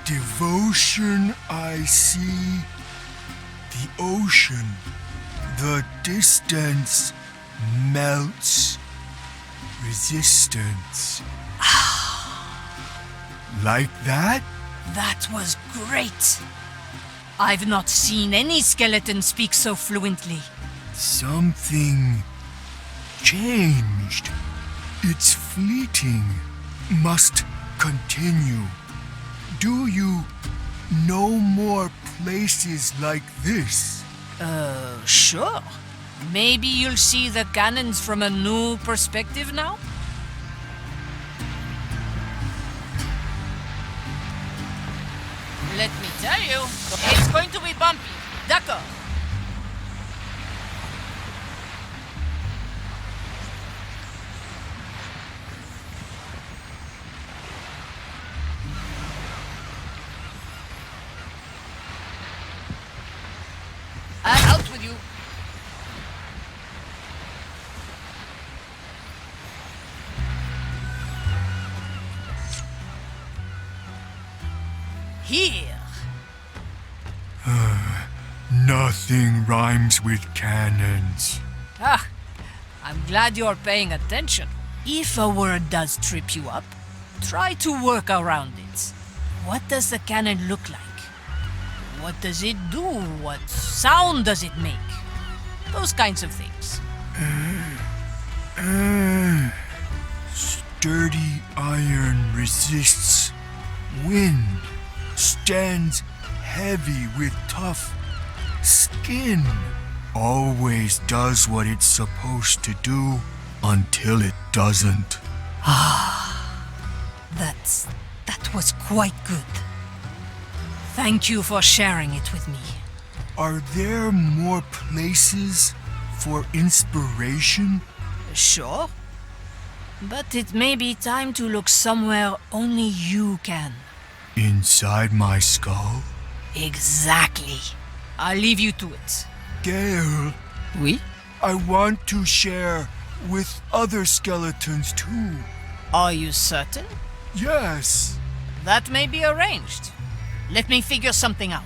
devotion I see the ocean. The distance melts resistance. Like that? That was great. I've not seen any skeleton speak so fluently. Something changed. It's fleeting. Must continue. Do you know more places like this? Sure. Maybe you'll see the cannons from a new perspective now? Let me tell you, it's going to be bumpy. D'accord. Out with you. Here. Nothing rhymes with cannons. Ah, I'm glad you're paying attention. If a word does trip you up, try to work around it. What does the cannon look like? What does it do? What sound does it make? Those kinds of things. Sturdy iron resists wind, stands heavy with tough skin. Always does what it's supposed to do until it doesn't. That was quite good. Thank you for sharing it with me. Are there more places for inspiration? Sure. But it may be time to look somewhere only you can. Inside my skull? Exactly. I'll leave you to it. Gale, Oui? I want to share with other skeletons too. Are you certain? Yes. That may be arranged. Let me figure something out.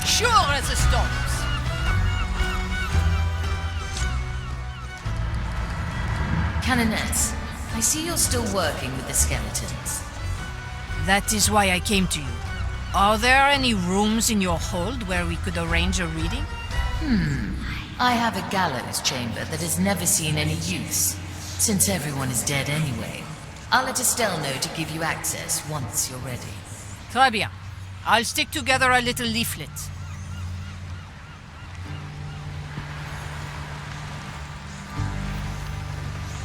Sure as the storms. Canoness, I see you're still working with the skeletons. That is why I came to you. Are there any rooms in your hold where we could arrange a reading? I have a gallows chamber that has never seen any use, since everyone is dead anyway. I'll let Estelle know to give you access once you're ready. Très bien. I'll stick together a little leaflet.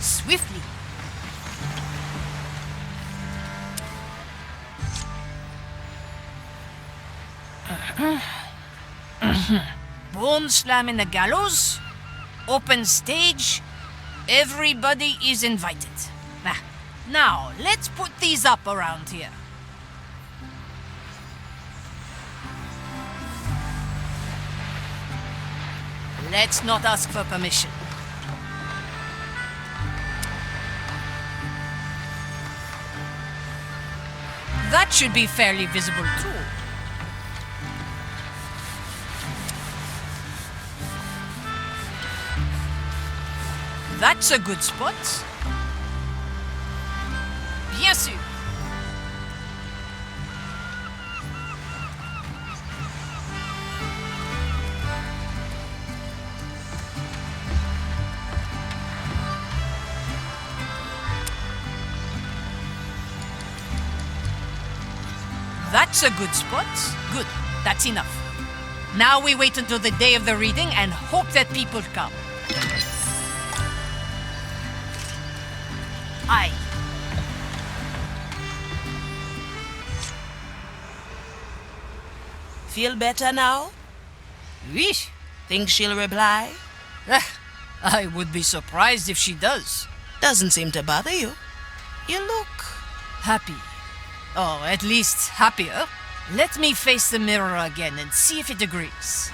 Swiftly. Bone slam in the gallows. Open stage. Everybody is invited. Now, let's put these up around here. Let's not ask for permission. That should be fairly visible too. That's a good spot. Bien sûr. That's a good spot. Good. That's enough. Now we wait until the day of the reading and hope that people come. Aye. Feel better now? Oui. Think she'll reply? I would be surprised if she does. Doesn't seem to bother you. You look happy. Or at least happier. Let me face the mirror again and see if it agrees.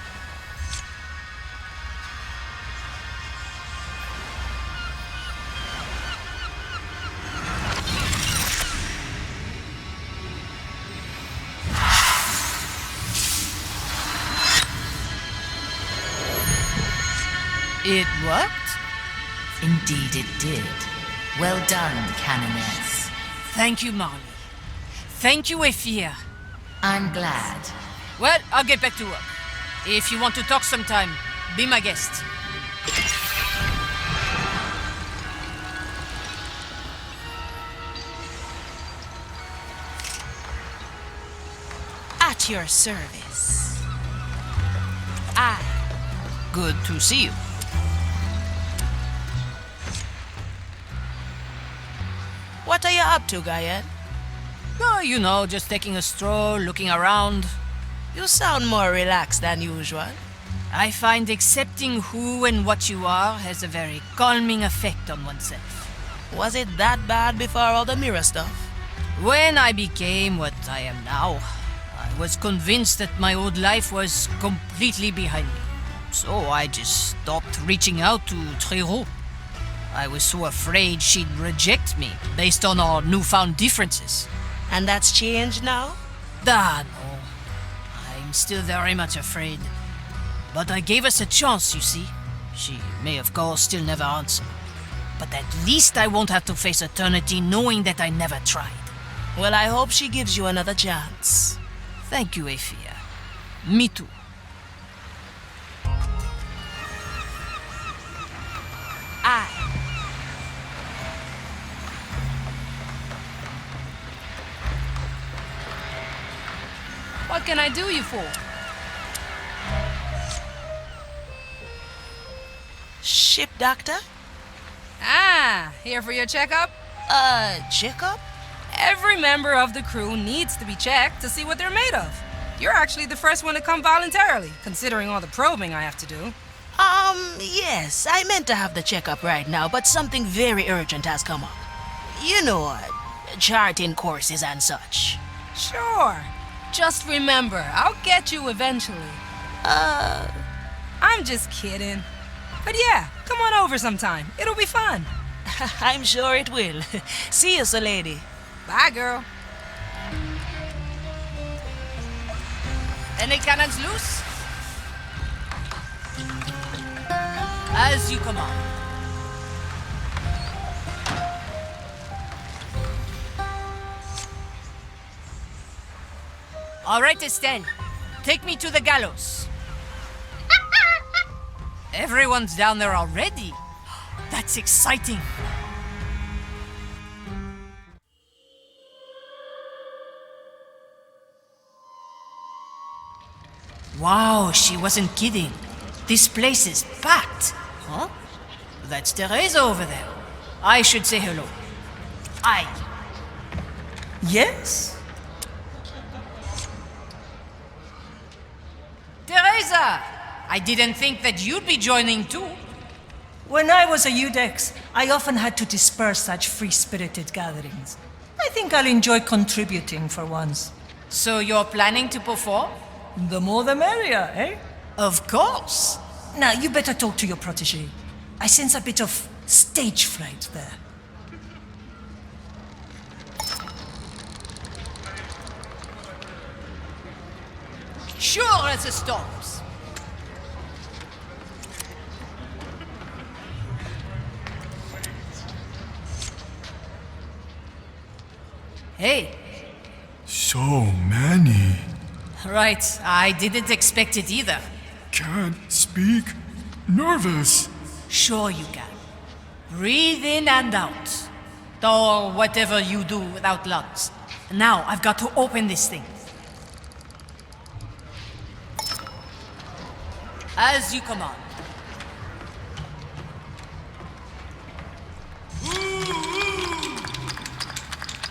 It worked? Indeed it did. Well done, Canoness. Thank you, Marley. Thank you, Ephia. I'm glad. Well, I'll get back to work. If you want to talk sometime, be my guest. at your service. Good to see you. What are you up to, Gael? Oh, you know, just taking a stroll, looking around. You sound more relaxed than usual. I find accepting who and what you are has a very calming effect on oneself. Was it that bad before all the mirror stuff? When I became what I am now, I was convinced that my old life was completely behind me. So I just stopped reaching out to Trero. I was so afraid she'd reject me based on our newfound differences. And that's changed now? No. I'm still very much afraid. But I gave us a chance, you see. She may, of course, still never answer. But at least I won't have to face eternity knowing that I never tried. Well, I hope she gives you another chance. Thank you, Ephia. Me too. What can I do you for? Ship doctor? Here for your checkup? Checkup? Every member of the crew needs to be checked to see what they're made of. You're actually the first one to come voluntarily, considering all the probing I have to do. Yes, I meant to have the checkup right now, but something very urgent has come up. You know, charting courses and such. Sure. Just remember, I'll get you eventually. I'm just kidding. But yeah, come on over sometime. It'll be fun. I'm sure it will. See you, so lady. Bye, girl. Any cannons loose? As you command. All right, Estelle. Take me to the gallows. Everyone's down there already. That's exciting. Wow, she wasn't kidding. This place is packed. Huh? That's Teresa over there. I should say hello. Aye. Yes? Teresa! I didn't think that you'd be joining too. When I was a Udex, I often had to disperse such free-spirited gatherings. I think I'll enjoy contributing for once. So you're planning to perform? The more the merrier, eh? Of course. Now, you better talk to your protege. I sense a bit of stage fright there. Sure as the storms. Hey. So many. Right, I didn't expect it either. Can't speak. Nervous. Sure you can. Breathe in and out. Or whatever you do without lungs. Now, I've got to open this thing. As you command.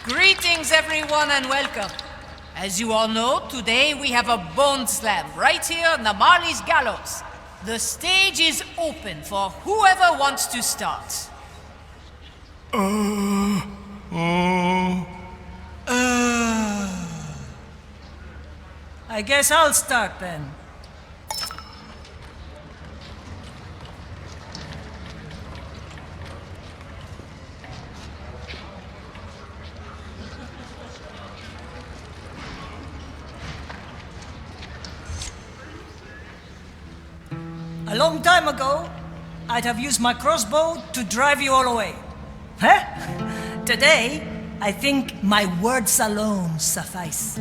Greetings, everyone, and welcome. As you all know, today we have a bone slam right here on the Marley's Gallows. The stage is open for whoever wants to start. I guess I'll start then. A long time ago, I'd have used my crossbow to drive you all away. Huh? Today, I think my words alone suffice.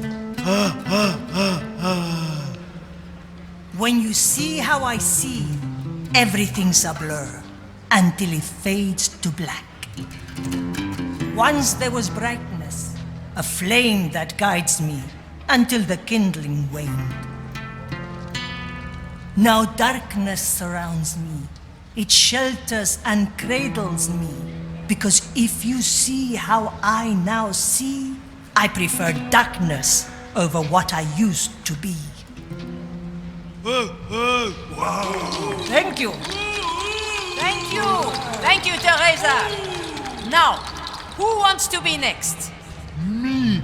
When you see how I see, everything's a blur until it fades to black. Once there was brightness, a flame that guides me until the kindling waned. Now darkness surrounds me. It shelters and cradles me. Because if you see how I now see, I prefer darkness over what I used to be. Wow. Thank you. Thank you. Thank you, Teresa. Now, who wants to be next? Me.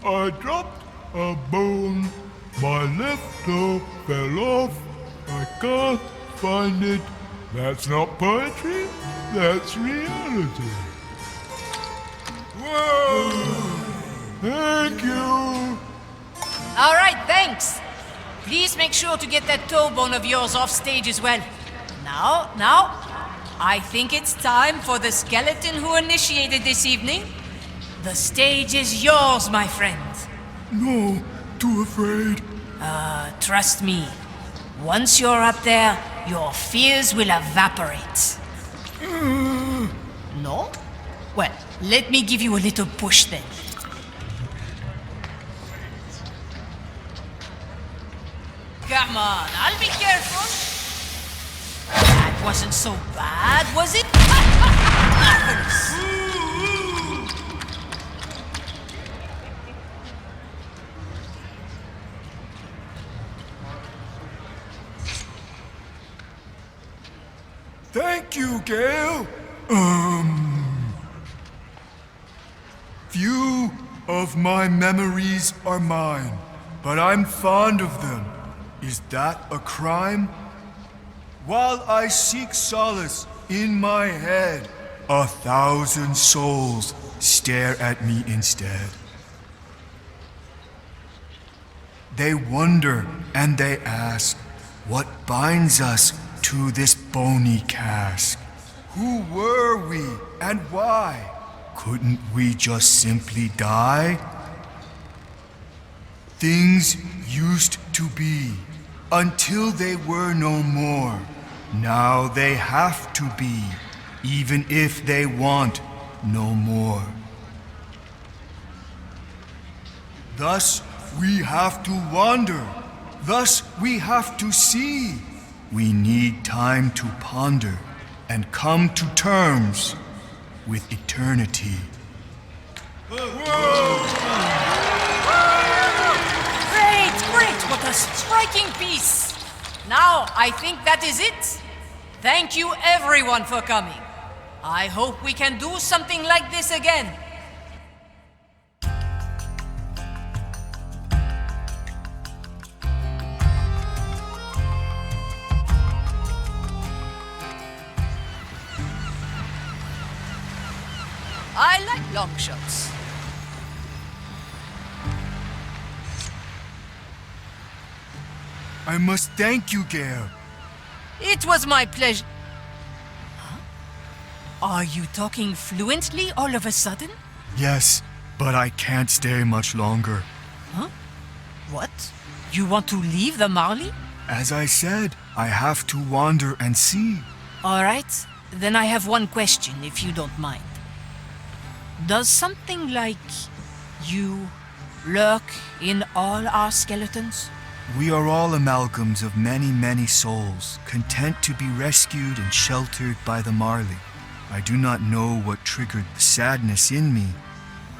I dropped a bone. My left toe fell off. I can't find it. That's not poetry. That's reality. Whoa! Thank you. All right, thanks. Please make sure to get that toe bone of yours off stage as well. Now, I think it's time for the skeleton who initiated this evening. The stage is yours, my friend. No, too afraid. Trust me. Once you're up there, your fears will evaporate. No? Well, let me give you a little push then. come on, I'll be careful. That wasn't so bad, was it? Marvelous. Thank you, Gale. Few of my memories are mine, but I'm fond of them. Is that a crime? While I seek solace in my head, 1,000 souls stare at me instead. They wonder and they ask, what binds us to this bony cask? Who were we and why? Couldn't we just simply die? Things used to be until they were no more. Now they have to be, even if they want no more. Thus we have to wander. Thus we have to see. We need time to ponder and come to terms with eternity. Great, what a striking piece. Now, I think that is it. Thank you everyone for coming. I hope we can do something like this again. I like long shots. I must thank you, Gale. It was my pleasure. Huh? Are you talking fluently all of a sudden? Yes, but I can't stay much longer. Huh? What? You want to leave the Marley? As I said, I have to wander and see. All right, then I have one question, if you don't mind. Does something like you lurk in all our skeletons? We are all amalgams of many, many souls, content to be rescued and sheltered by the Marley. I do not know what triggered the sadness in me,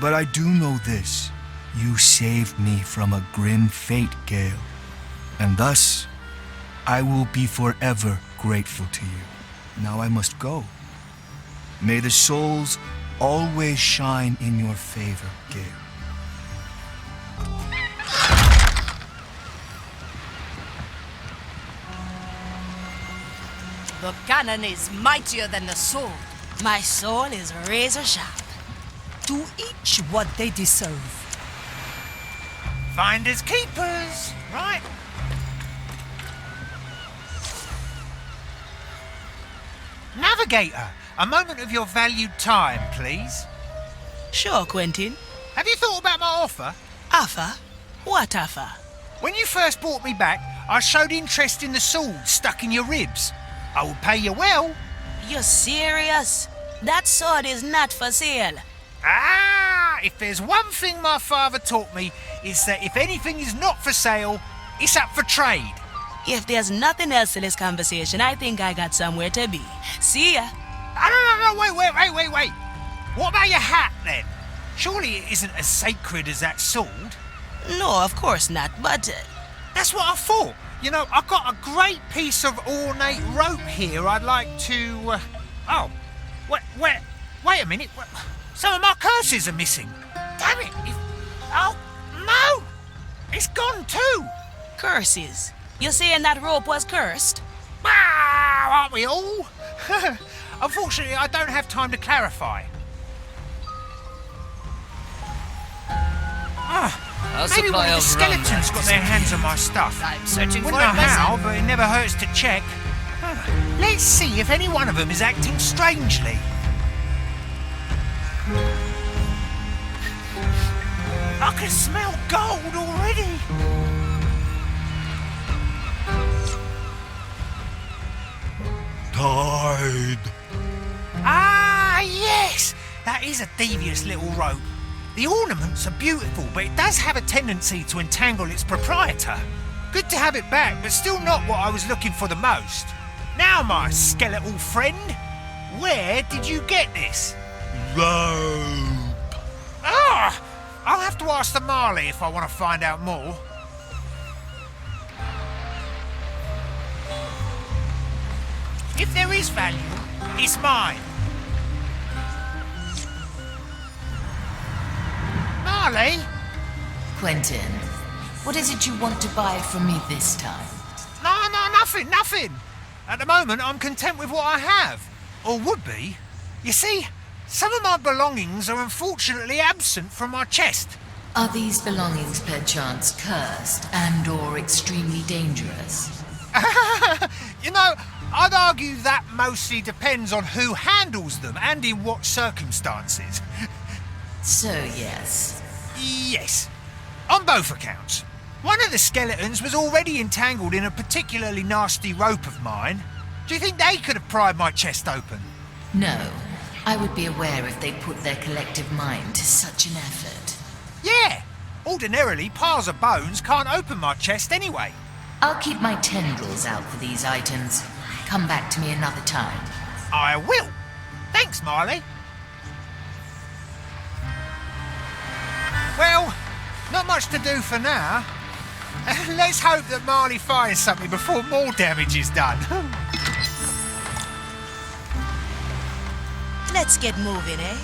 but I do know this. You saved me from a grim fate, Gale, and thus I will be forever grateful to you. Now I must go. May the souls always shine in your favor, Gale. The cannon is mightier than the sword. My soul is razor sharp. To each what they deserve. Finders keepers, right? Navigator, a moment of your valued time, please. Sure, Quentin. Have you thought about my offer? Offer? What offer? When you first brought me back, I showed interest in the sword stuck in your ribs. I will pay you well. You're serious? That sword is not for sale. Ah, if there's one thing my father taught me, it's that if anything is not for sale, it's up for trade. If there's nothing else to this conversation, I think I got somewhere to be. See ya. No, wait. What about your hat, then? Surely it isn't as sacred as that sword? No, of course not, but... That's what I thought. You know, I've got a great piece of ornate rope here I'd like to... Wait a minute. Some of my curses are missing. Damn it. Oh, no! It's gone too. Curses? You saying that rope was cursed? Aren't we all? Unfortunately, I don't have time to clarify. Maybe one of the skeletons got their hands on my stuff. I'm searching for Wouldn't it know how, myself. but it never hurts to check. Let's see if any one of them is acting strangely. I can smell gold already. Tide. Ah, yes! That is a devious little rope. The ornaments are beautiful, but it does have a tendency to entangle its proprietor. Good to have it back, but still not what I was looking for the most. Now, my skeletal friend, where did you get this? Rope. Ah! I'll have to ask the Marley if I want to find out more. If there is value, it's mine. Marley? Quentin, what is it you want to buy from me this time? No, nothing. At the moment, I'm content with what I have. Or would be. You see, some of my belongings are unfortunately absent from my chest. Are these belongings perchance cursed and or extremely dangerous? You know, I'd argue that mostly depends on who handles them and in what circumstances. So, yes. Yes, on both accounts. One of the skeletons was already entangled in a particularly nasty rope of mine. Do you think they could have pried my chest open? No. I would be aware if they put their collective mind to such an effort. Yeah! Ordinarily, piles of bones can't open my chest anyway. I'll keep my tendrils out for these items. Come back to me another time. I will. Thanks, Marley. Well, not much to do for now. Let's hope that Marley finds something before more damage is done. Let's get moving, eh?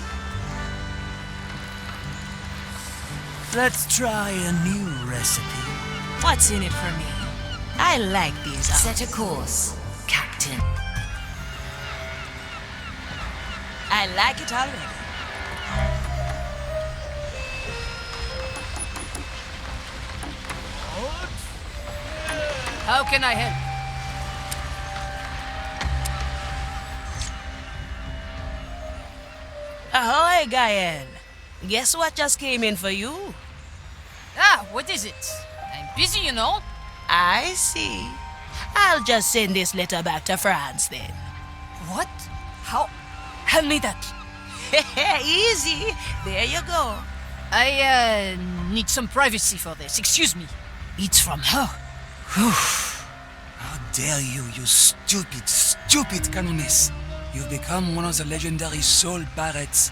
Let's try a new recipe. What's in it for me? I like these. Set a course, Captain. I like it already. How can I help? Ahoy, Gael. Guess what just came in for you? Ah, what is it? I'm busy, you know. I see. I'll just send this letter back to France then. What? How? Hand me that. Easy. There you go. I need some privacy for this. Excuse me. It's from her. How dare you, you stupid canoness. You've become one of the legendary soul pirates.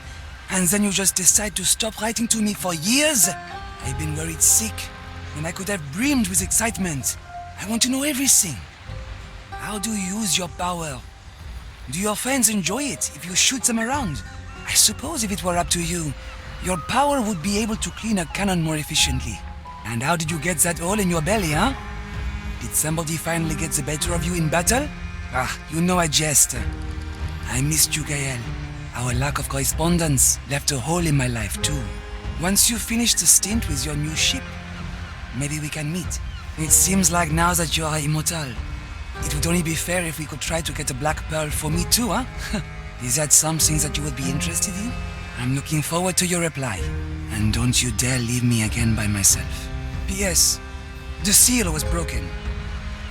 And then you just decide to stop writing to me for years? I've been worried sick, and I could have brimmed with excitement. I want to know everything. How do you use your power? Do your friends enjoy it if you shoot them around? I suppose if it were up to you, your power would be able to clean a cannon more efficiently. And how did you get that hole in your belly, huh? Did somebody finally get the better of you in battle? Ah, you know I jest. I missed you, Gael. Our lack of correspondence left a hole in my life, too. Once you finish the stint with your new ship, maybe we can meet. It seems like now that you are immortal, it would only be fair if we could try to get a black pearl for me too, huh? Is that something that you would be interested in? I'm looking forward to your reply. And don't you dare leave me again by myself. P.S. The seal was broken.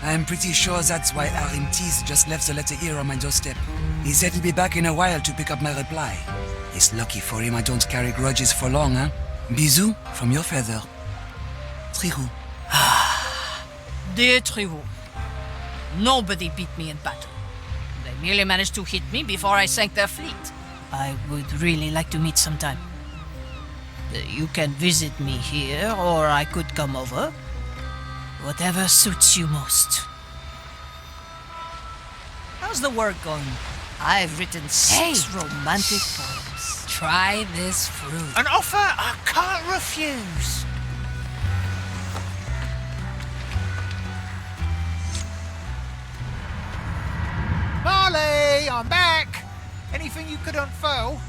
I'm pretty sure that's why RMTs just left the letter here on my doorstep. He said he'll be back in a while to pick up my reply. It's lucky for him I don't carry grudges for long, huh? Bisous from your feather. Trihou. Dear Trihou, nobody beat me in battle. They merely managed to hit me before I sank their fleet. I would really like to meet sometime. You can visit me here, or I could come over. Whatever suits you most. How's the work going? I've written 6 romantic poems. Try this fruit. An offer I can't refuse. Marley, I'm back. Anything you could unfurl?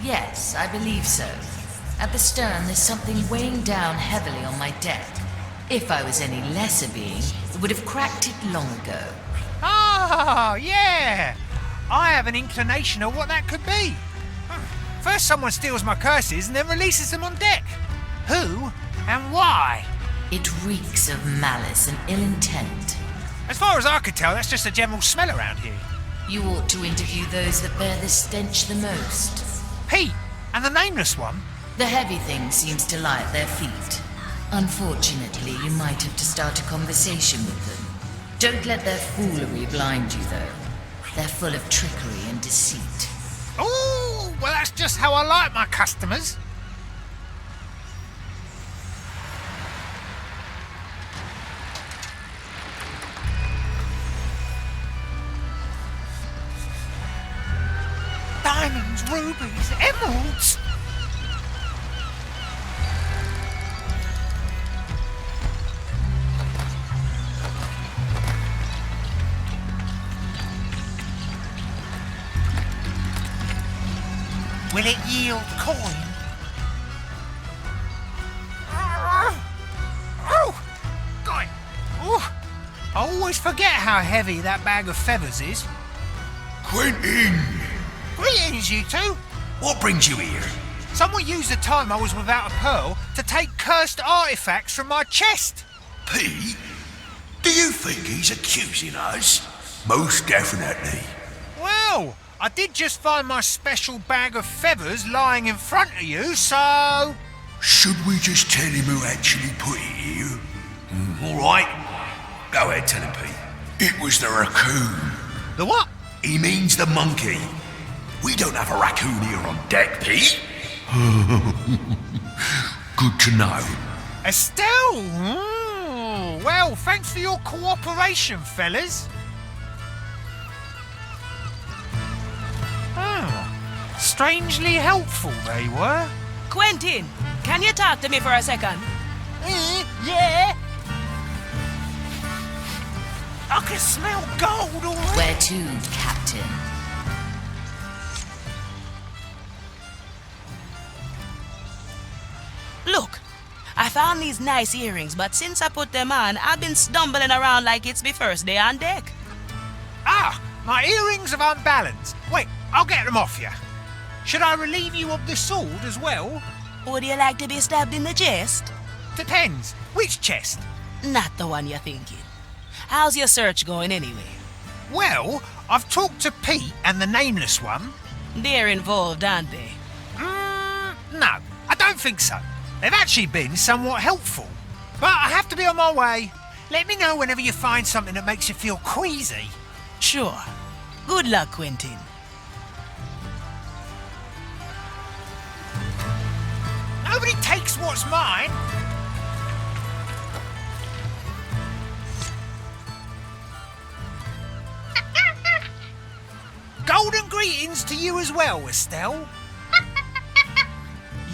Yes, I believe so. At the stern, there's something weighing down heavily on my deck. If I was any lesser being, it would have cracked it long ago. Oh, yeah! I have an inclination of what that could be. First someone steals my curses and then releases them on deck. Who and why? It reeks of malice and ill intent. As far as I could tell, that's just a general smell around here. You ought to interview those that bear the stench the most. Pete, and the nameless one? The heavy thing seems to lie at their feet. Unfortunately, you might have to start a conversation with them. Don't let their foolery blind you, though. They're full of trickery and deceit. Oh, well, that's just how I like my customers. Diamonds, rubies, emeralds. Will it yield coin? Oh! God! Oh! I always forget how heavy that bag of feathers is. Quentin! Greetings, you two! What brings you here? Someone used the time I was without a pearl to take cursed artifacts from my chest. Pete? Do you think he's accusing us? Most definitely. Well, I did just find my special bag of feathers lying in front of you, so... Should we just tell him who actually put it here? All right. Go ahead, tell him, Pete. It was the raccoon. The what? He means the monkey. We don't have a raccoon here on deck, Pete. Good to know. Estelle! Well, thanks for your cooperation, fellas. Strangely helpful they were. Quentin, can you talk to me for a second? Yeah? I can smell gold already. Where to, Captain? Look, I found these nice earrings, but since I put them on, I've been stumbling around like it's my first day on deck. Ah, my earrings of unbalance. Wait, I'll get them off you. Should I relieve you of the sword as well? Would you like to be stabbed in the chest? Depends. Which chest? Not the one you're thinking. How's your search going anyway? Well, I've talked to Pete and the Nameless One. They're involved, aren't they? No, I don't think so. They've actually been somewhat helpful. But I have to be on my way. Let me know whenever you find something that makes you feel queasy. Sure. Good luck, Quentin. Nobody takes what's mine. Golden greetings to you as well, Estelle.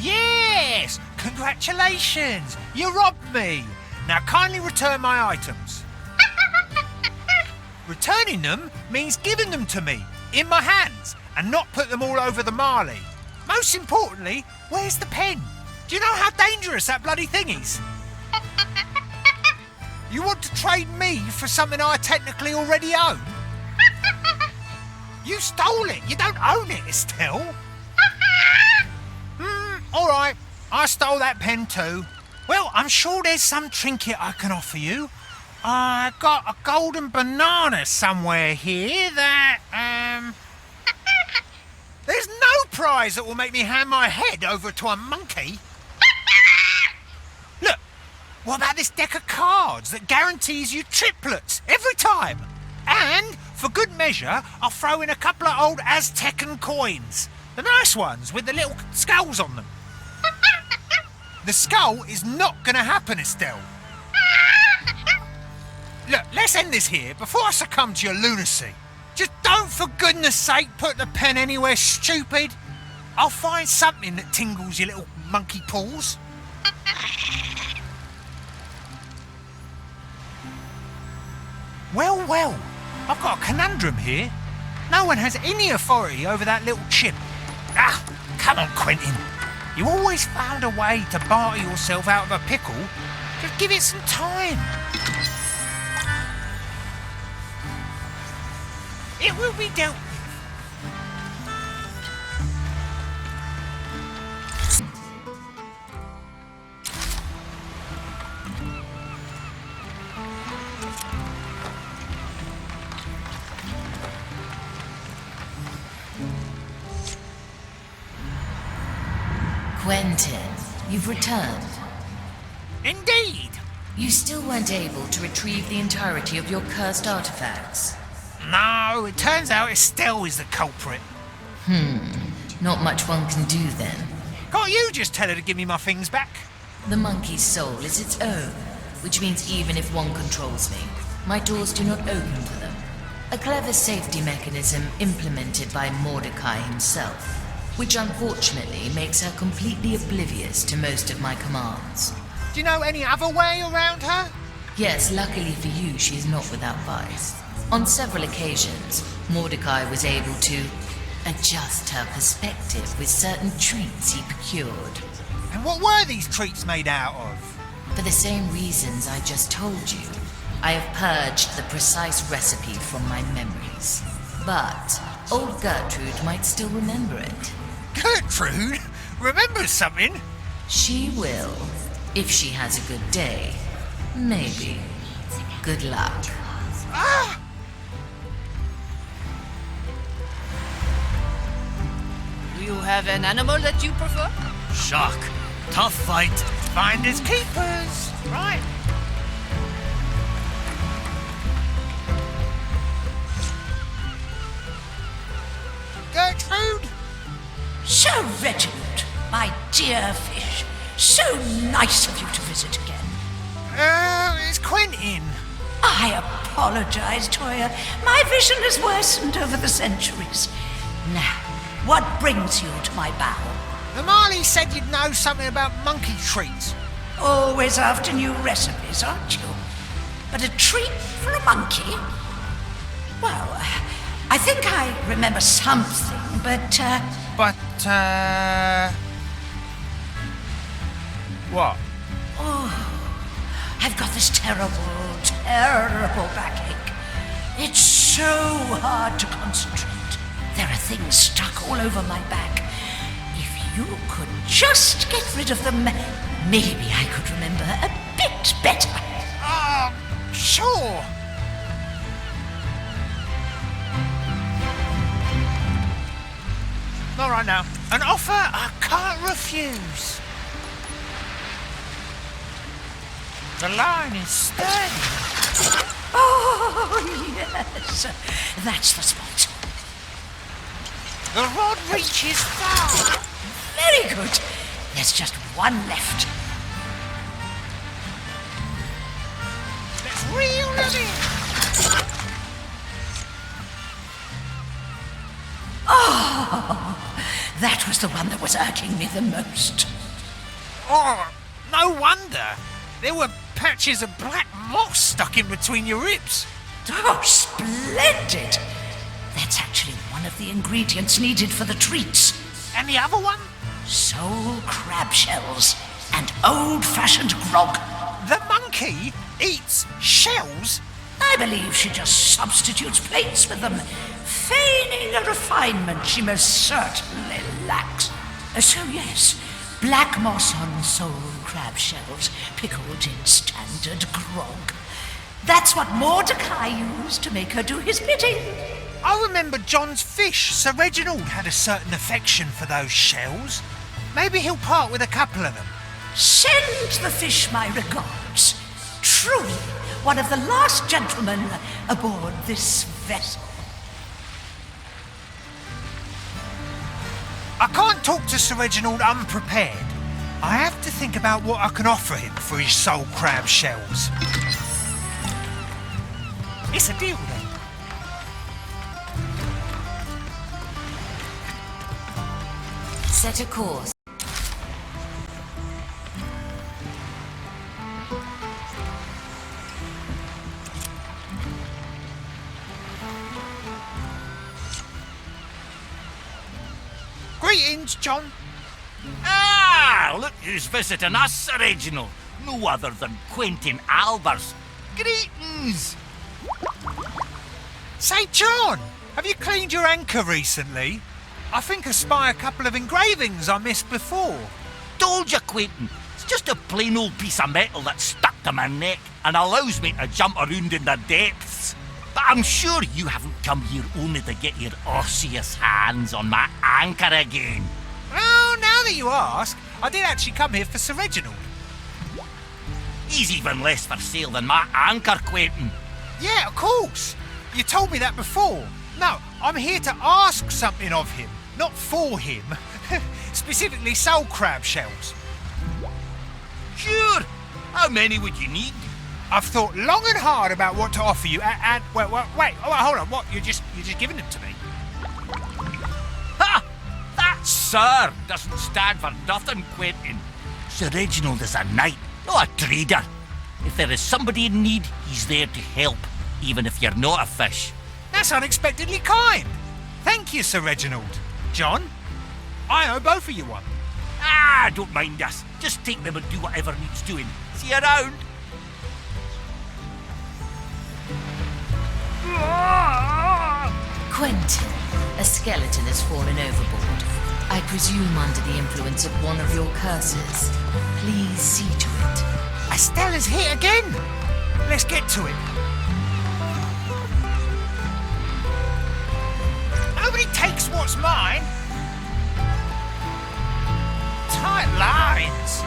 Yes! Congratulations! You robbed me! Now kindly return my items. Returning them means giving them to me, in my hands, and not put them all over the Marley. Most importantly, where's the pen? Do you know how dangerous that bloody thing is? You want to trade me for something I technically already own? You stole it! You don't own it, Estelle! Alright, I stole that pen too. Well, I'm sure there's some trinket I can offer you. I got a golden banana somewhere here that, There's no prize that will make me hand my head over to a monkey. Look, what about this deck of cards that guarantees you triplets every time? And, for good measure, I'll throw in a couple of old Aztecan coins. The nice ones with the little skulls on them. The skull is not going to happen, Estelle. Look, let's end this here before I succumb to your lunacy. Just don't, for goodness sake, put the pen anywhere stupid. I'll find something that tingles your little monkey paws. Well, I've got a conundrum here. No one has any authority over that little chip. Ah, come on, Quentin. You always found a way to barter yourself out of a pickle. Just give it some time. It will be dealt with. Quentin, you've returned. Indeed. You still weren't able to retrieve the entirety of your cursed artifacts? No, it turns out Estelle is the culprit. Not much one can do then. Can't you just tell her to give me my things back? The monkey's soul is its own, which means even if one controls me, my doors do not open to them. A clever safety mechanism implemented by Mordechai himself, which unfortunately makes her completely oblivious to most of my commands. Do you know any other way around her? Yes, luckily for you, she is not without vice. On several occasions, Mordechai was able to adjust her perspective with certain treats he procured. And what were these treats made out of? For the same reasons I just told you, I have purged the precise recipe from my memories. But old Gertrude might still remember it. Gertrude? Remembers something? She will, if she has a good day. Maybe. Good luck. Ah! Do you have an animal that you prefer? Shark. Tough fight. Finders keepers. Right. Gertrude? So, Reginald, my dear fish, so nice of you to visit again. It's Quentin. I apologize, Toya. My vision has worsened over the centuries. Now, what brings you to my bow? The Marley said you'd know something about monkey treats. Always after new recipes, aren't you? But a treat for a monkey? Well, I think I remember something, but, What? Oh, I've got this terrible backache. It's so hard to concentrate. There are things stuck all over my back. If you could just get rid of them, maybe I could remember a bit better. Sure. Not right now. An offer I can't refuse. The line is sturdy. Oh, yes. That's the spot. The rod reaches far. Very good. There's just one left. Let's reel it in. Oh, that was the one that was irking me the most. Oh, no wonder. There were patches of black moss stuck in between your ribs. Oh, splendid. That's actually one of the ingredients needed for the treats. And the other one? Soul crab shells and old-fashioned grog. The monkey eats shells? I believe she just substitutes plates with them, feigning a refinement she most certainly lacks. So yes, black moss on soul crab shells, pickled in standard grog. That's what Mordecai used to make her do his bidding. I remember John's fish, Sir Reginald, had a certain affection for those shells. Maybe he'll part with a couple of them. Send the fish my regards. Truly, one of the last gentlemen aboard this vessel. I can't talk to Sir Reginald unprepared. I have to think about what I can offer him for his soul crab shells. It's a deal then. Set a course. Greetings, John. Ah, look who's visiting us, Sir Reginald. No other than Quentin Albers. Greetings. Say, John, have you cleaned your anchor recently? I think I spy a couple of engravings I missed before. Told you, Quentin. It's just a plain old piece of metal that's stuck to my neck and allows me to jump around in the depths. But I'm sure you haven't come here only to get your osseous hands on my anchor again. Well, now that you ask, I did actually come here for Sir Reginald. He's even less for sale than my anchor, Quentin. Yeah, of course. You told me that before. No, I'm here to ask something of him, not for him. Specifically soul crab shells. Sure. How many would you need? I've thought long and hard about what to offer you, and wait, hold on. What? You're just giving them to me? Ha! That "sir" doesn't stand for nothing, Quentin. Sir Reginald is a knight, not a trader. If there is somebody in need, he's there to help, even if you're not a fish. That's unexpectedly kind. Thank you, Sir Reginald. John, I owe both of you one. Ah, don't mind us. Just take them and do whatever needs doing. See you around. Quentin, a skeleton has fallen overboard. I presume under the influence of one of your curses. Please see to it. Estella's hit again. Let's get to it. Nobody takes what's mine. Tight lines.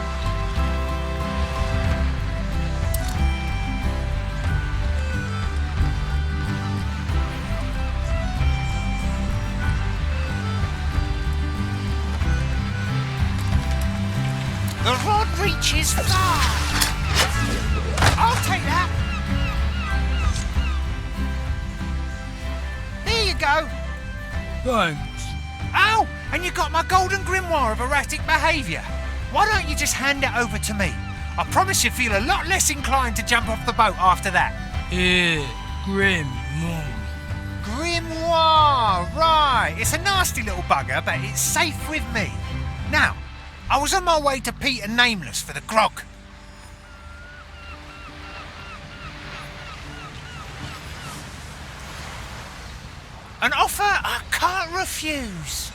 The rod reaches far. I'll take that. There you go. Thanks. Oh, and you got my golden grimoire of erratic behaviour. Why don't you just hand it over to me? I promise you feel a lot less inclined to jump off the boat after that. Grimoire. Grimoire, right. It's a nasty little bugger, but it's safe with me. Now, I was on my way to Peter Nameless for the grog. An offer I can't refuse.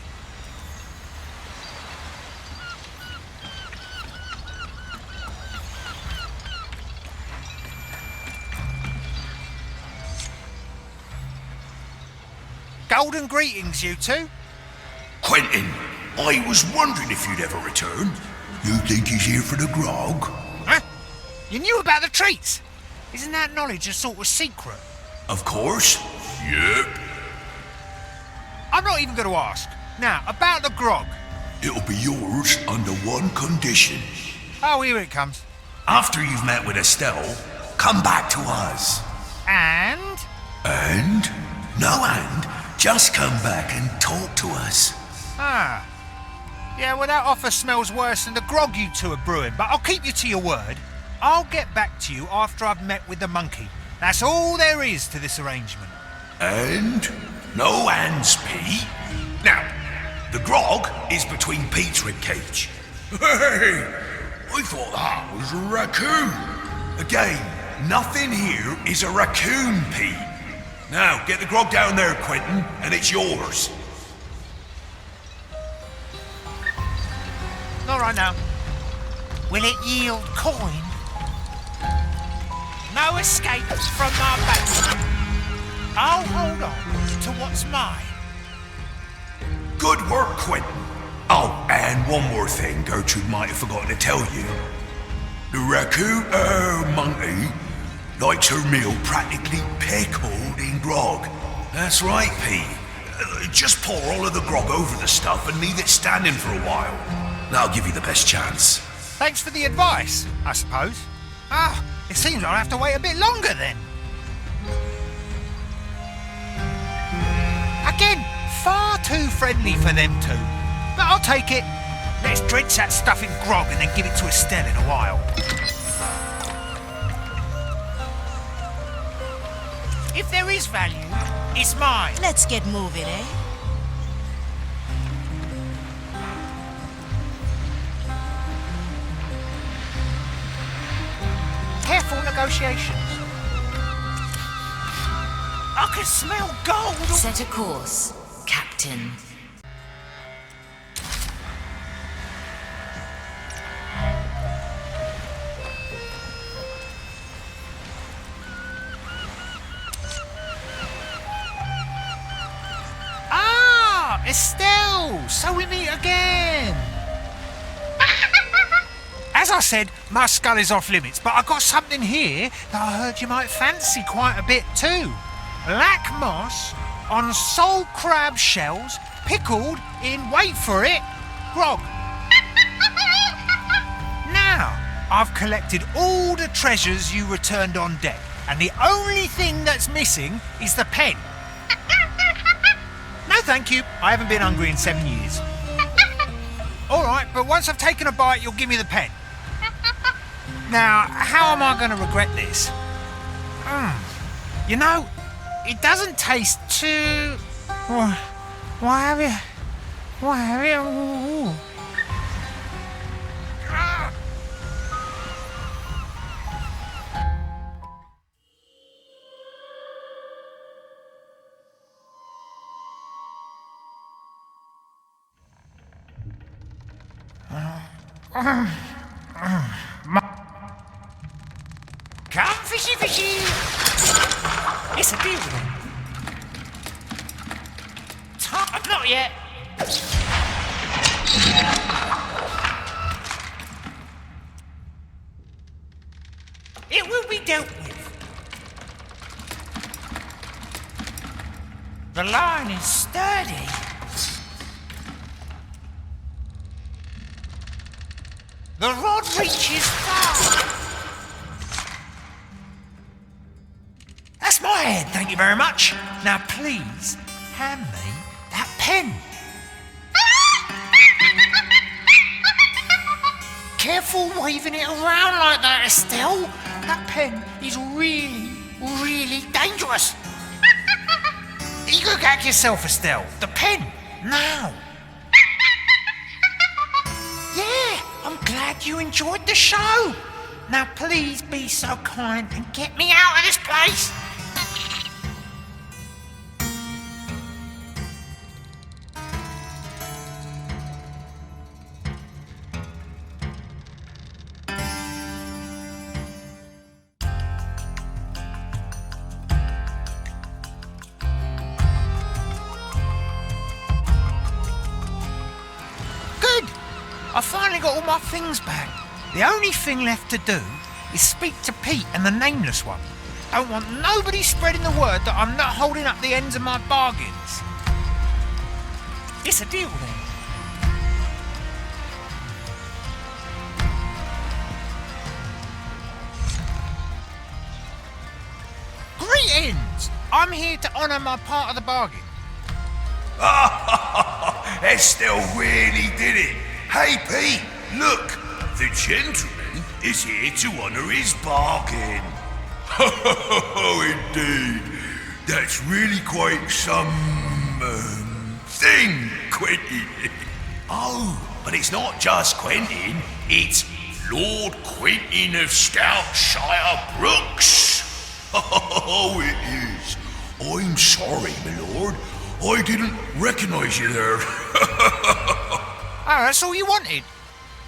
Golden greetings, you two. Quentin, I was wondering if you'd ever return. You think he's here for the grog? Huh? You knew about the treats? Isn't that knowledge a sort of secret? Of course. Yep. I'm not even going to ask. Now, about the grog. It'll be yours under one condition. Oh, here it comes. After you've met with Estelle, come back to us. And? And? No and. Just come back and talk to us. Ah. Yeah, well, that offer smells worse than the grog you two are brewing, but I'll keep you to your word. I'll get back to you after I've met with the monkey. That's all there is to this arrangement. And? No ands, Pete. Now, the grog is between Pete's ribcage. Hey! I thought that was a raccoon. Again, nothing here is a raccoon, Pete. Now, get the grog down there, Quentin, and it's yours. All right now. Will it yield coin? No escape from my base. I'll hold on to what's mine. Good work, Quentin. Oh, and one more thing Gertrude might have forgotten to tell you. The raccoon, monkey, likes her meal practically pickled in grog. That's right, Pete. Just pour all of the grog over the stuff and leave it standing for a while. That'll give you the best chance. Thanks for the advice, I suppose. Ah, it seems I'll have to wait a bit longer then. Again, far too friendly for them two. But I'll take it. Let's drench that stuff in grog and then give it to Estelle in a while. If there is value, it's mine. Let's get moving, eh? Careful negotiations. I can smell gold. Set a course, Captain. Ah, Estelle! So we meet again. as I said, my skull is off limits, but I got something here that I heard you might fancy quite a bit too. Black moss on soul crab shells, pickled in, wait for it, grog. Now, I've collected all the treasures you returned on deck, and the only thing that's missing is the pen. No thank you, I haven't been hungry in 7 years. Alright, but once I've taken a bite, you'll give me the pen. Now, how am I going to regret this? You know, it doesn't taste too... Why have you... Ooh. Come, fishy, fishy! It's a deal with him. Not yet. It will be dealt with. The line is sturdy. The rod reaches far. That's my head, thank you very much. Now please, hand me that pen. Careful waving it around like that, Estelle. That pen is really, really dangerous. You go get yourself, Estelle. The pen, now. Yeah, I'm glad you enjoyed the show. Now please be so kind and get me out of this place. I finally got all my things back. The only thing left to do is speak to Pete and the Nameless One. Don't want nobody spreading the word that I'm not holding up the ends of my bargains. It's a deal then. Greetings! I'm here to honour my part of the bargain. Estelle really did it. Hey, Pete, look. The gentleman is here to honour his bargain. Oh, indeed. That's really quite some... thing, Quentin. Oh, but it's not just Quentin. It's Lord Quentin of Stoutshire Brooks. Oh, it is. I'm sorry, my lord. I didn't recognise you there. Oh, that's all you wanted?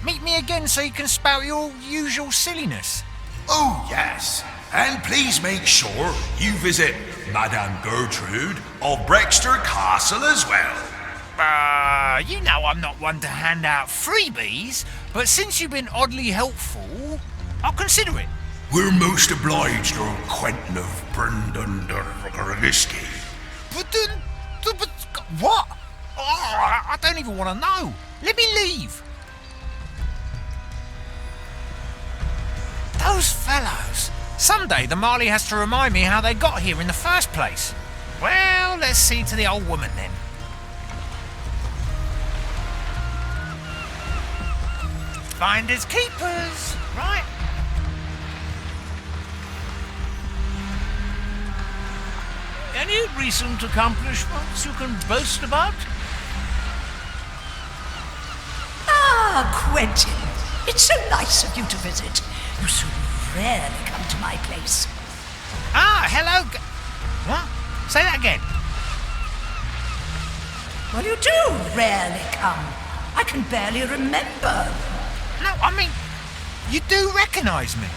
Meet me again so you can spout your usual silliness. Oh, yes. And please make sure you visit Madame Gertrude of Brexter Castle as well. You know I'm not one to hand out freebies, but since you've been oddly helpful, I'll consider it. We're most obliged, Lord Quentin of Brundundergisky. But what? Oh, I don't even want to know. Let me leave. Those fellows. Someday the Marley has to remind me how they got here in the first place. Well, let's see to the old woman then. Finders keepers, right? Any recent accomplishments you can boast about? Ah, Quentin. It's so nice of you to visit. You so rarely come to my place. Ah, hello. What? Say that again. Well, you do rarely come. I can barely remember. No, I mean, you do recognise me.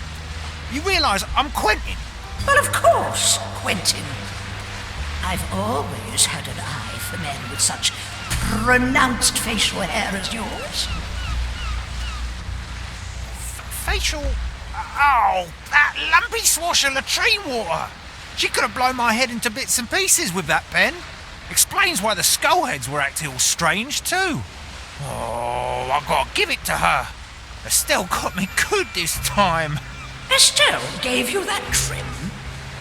You realise I'm Quentin. Well, of course, Quentin. I've always had an eye for men with such pronounced facial hair as yours. facial... Oh, that lumpy swash of latrine water! She could have blown my head into bits and pieces with that pen. Explains why the skullheads were acting all strange, too. Oh, I gotta give it to her. Estelle got me good this time. Estelle gave you that trim?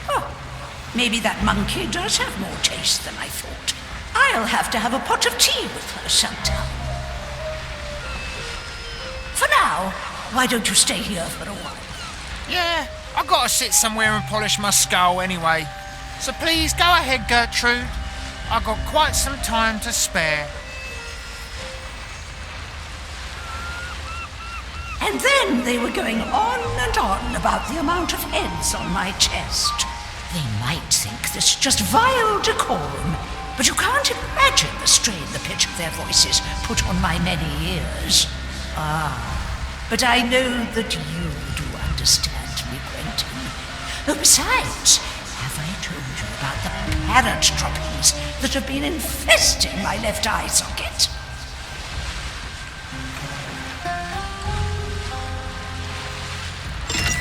Oh, maybe that monkey does have more taste than I thought. I'll have to have a pot of tea with her sometime. For now, why don't you stay here for a while? Yeah, I gotta sit somewhere and polish my skull anyway. So please go ahead, Gertrude. I've got quite some time to spare. And then they were going on and on about the amount of heads on my chest. They might think this is just vile decorum, but you can't imagine the strain the pitch of their voices put on my many ears. But I know that you do understand me, Quentin. Oh, besides, have I told you about the parrot droppings that have been infesting my left eye socket?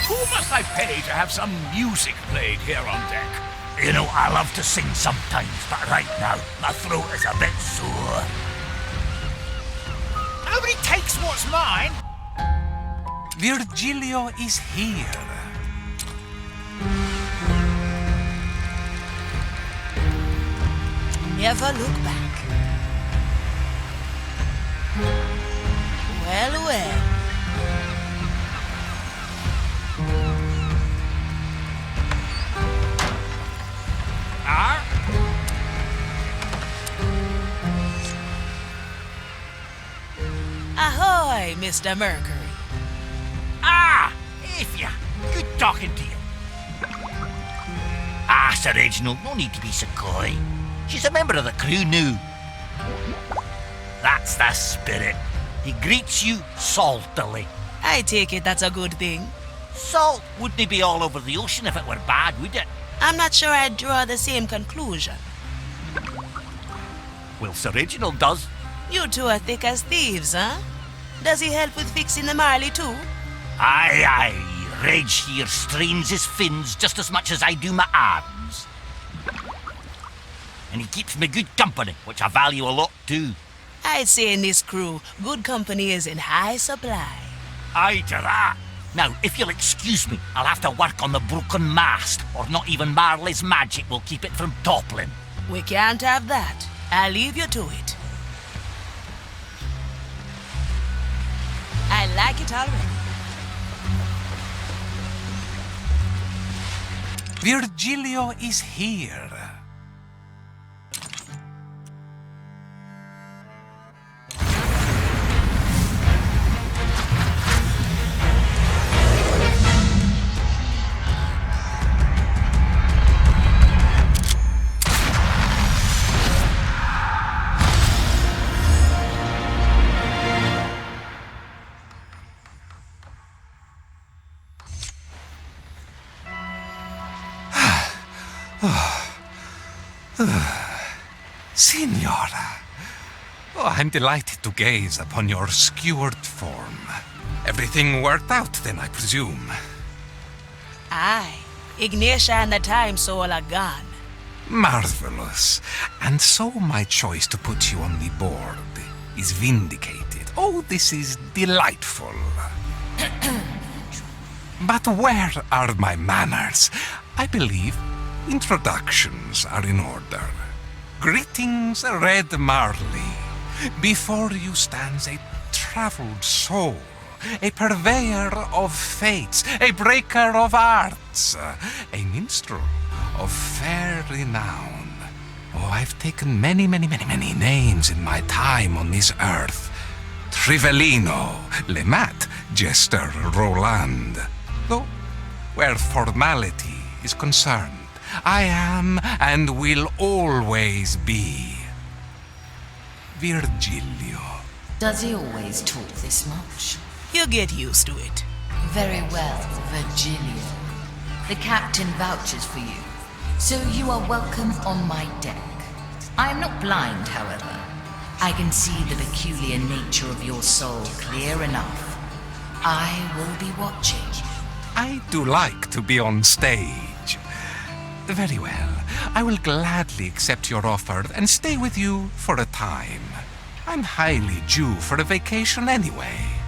Who must I pay to have some music played here on deck? You know, I love to sing sometimes, but right now, my throat is a bit sore. Nobody takes what's mine. Virgilio is here. Never look back. Well, well. Ahoy, Mr. Mercury. Ifya, good talking to you. Sir Reginald, no need to be so coy. She's a member of the crew now. That's the spirit. He greets you saltily. I take it that's a good thing. Salt wouldn't be all over the ocean if it were bad, would it? I'm not sure I'd draw the same conclusion. Well, Sir Reginald does. You two are thick as thieves, huh? Does he help with fixing the Marley too? Aye. Reg here strains his fins just as much as I do my arms. And he keeps me good company, which I value a lot too. I'd say in this crew, good company is in high supply. Aye to that. Now, if you'll excuse me, I'll have to work on the broken mast, or not even Marley's magic will keep it from toppling. We can't have that. I'll leave you to it. I like it already. Virgilio is here. Signora, I'm delighted to gaze upon your skewered form. Everything worked out then, I presume. Aye, Ignatia and the Time Soul are gone. Marvelous. And so my choice to put you on the board is vindicated. Oh, this is delightful. But where are my manners? I believe introductions are in order. Greetings, Red Marley. Before you stands a traveled soul, a purveyor of fates, a breaker of arts, a minstrel of fair renown. Oh, I've taken many names in my time on this earth. Trivellino, Lemat, Jester Roland. Though, where formality is concerned, I am and will always be Virgilio. Does he always talk this much? You get used to it. Very well, Virgilio. The captain vouches for you, so you are welcome on my deck. I am not blind, however. I can see the peculiar nature of your soul clear enough. I will be watching. I do like to be on stage. Very well. I will gladly accept your offer and stay with you for a time. I'm highly due for a vacation anyway.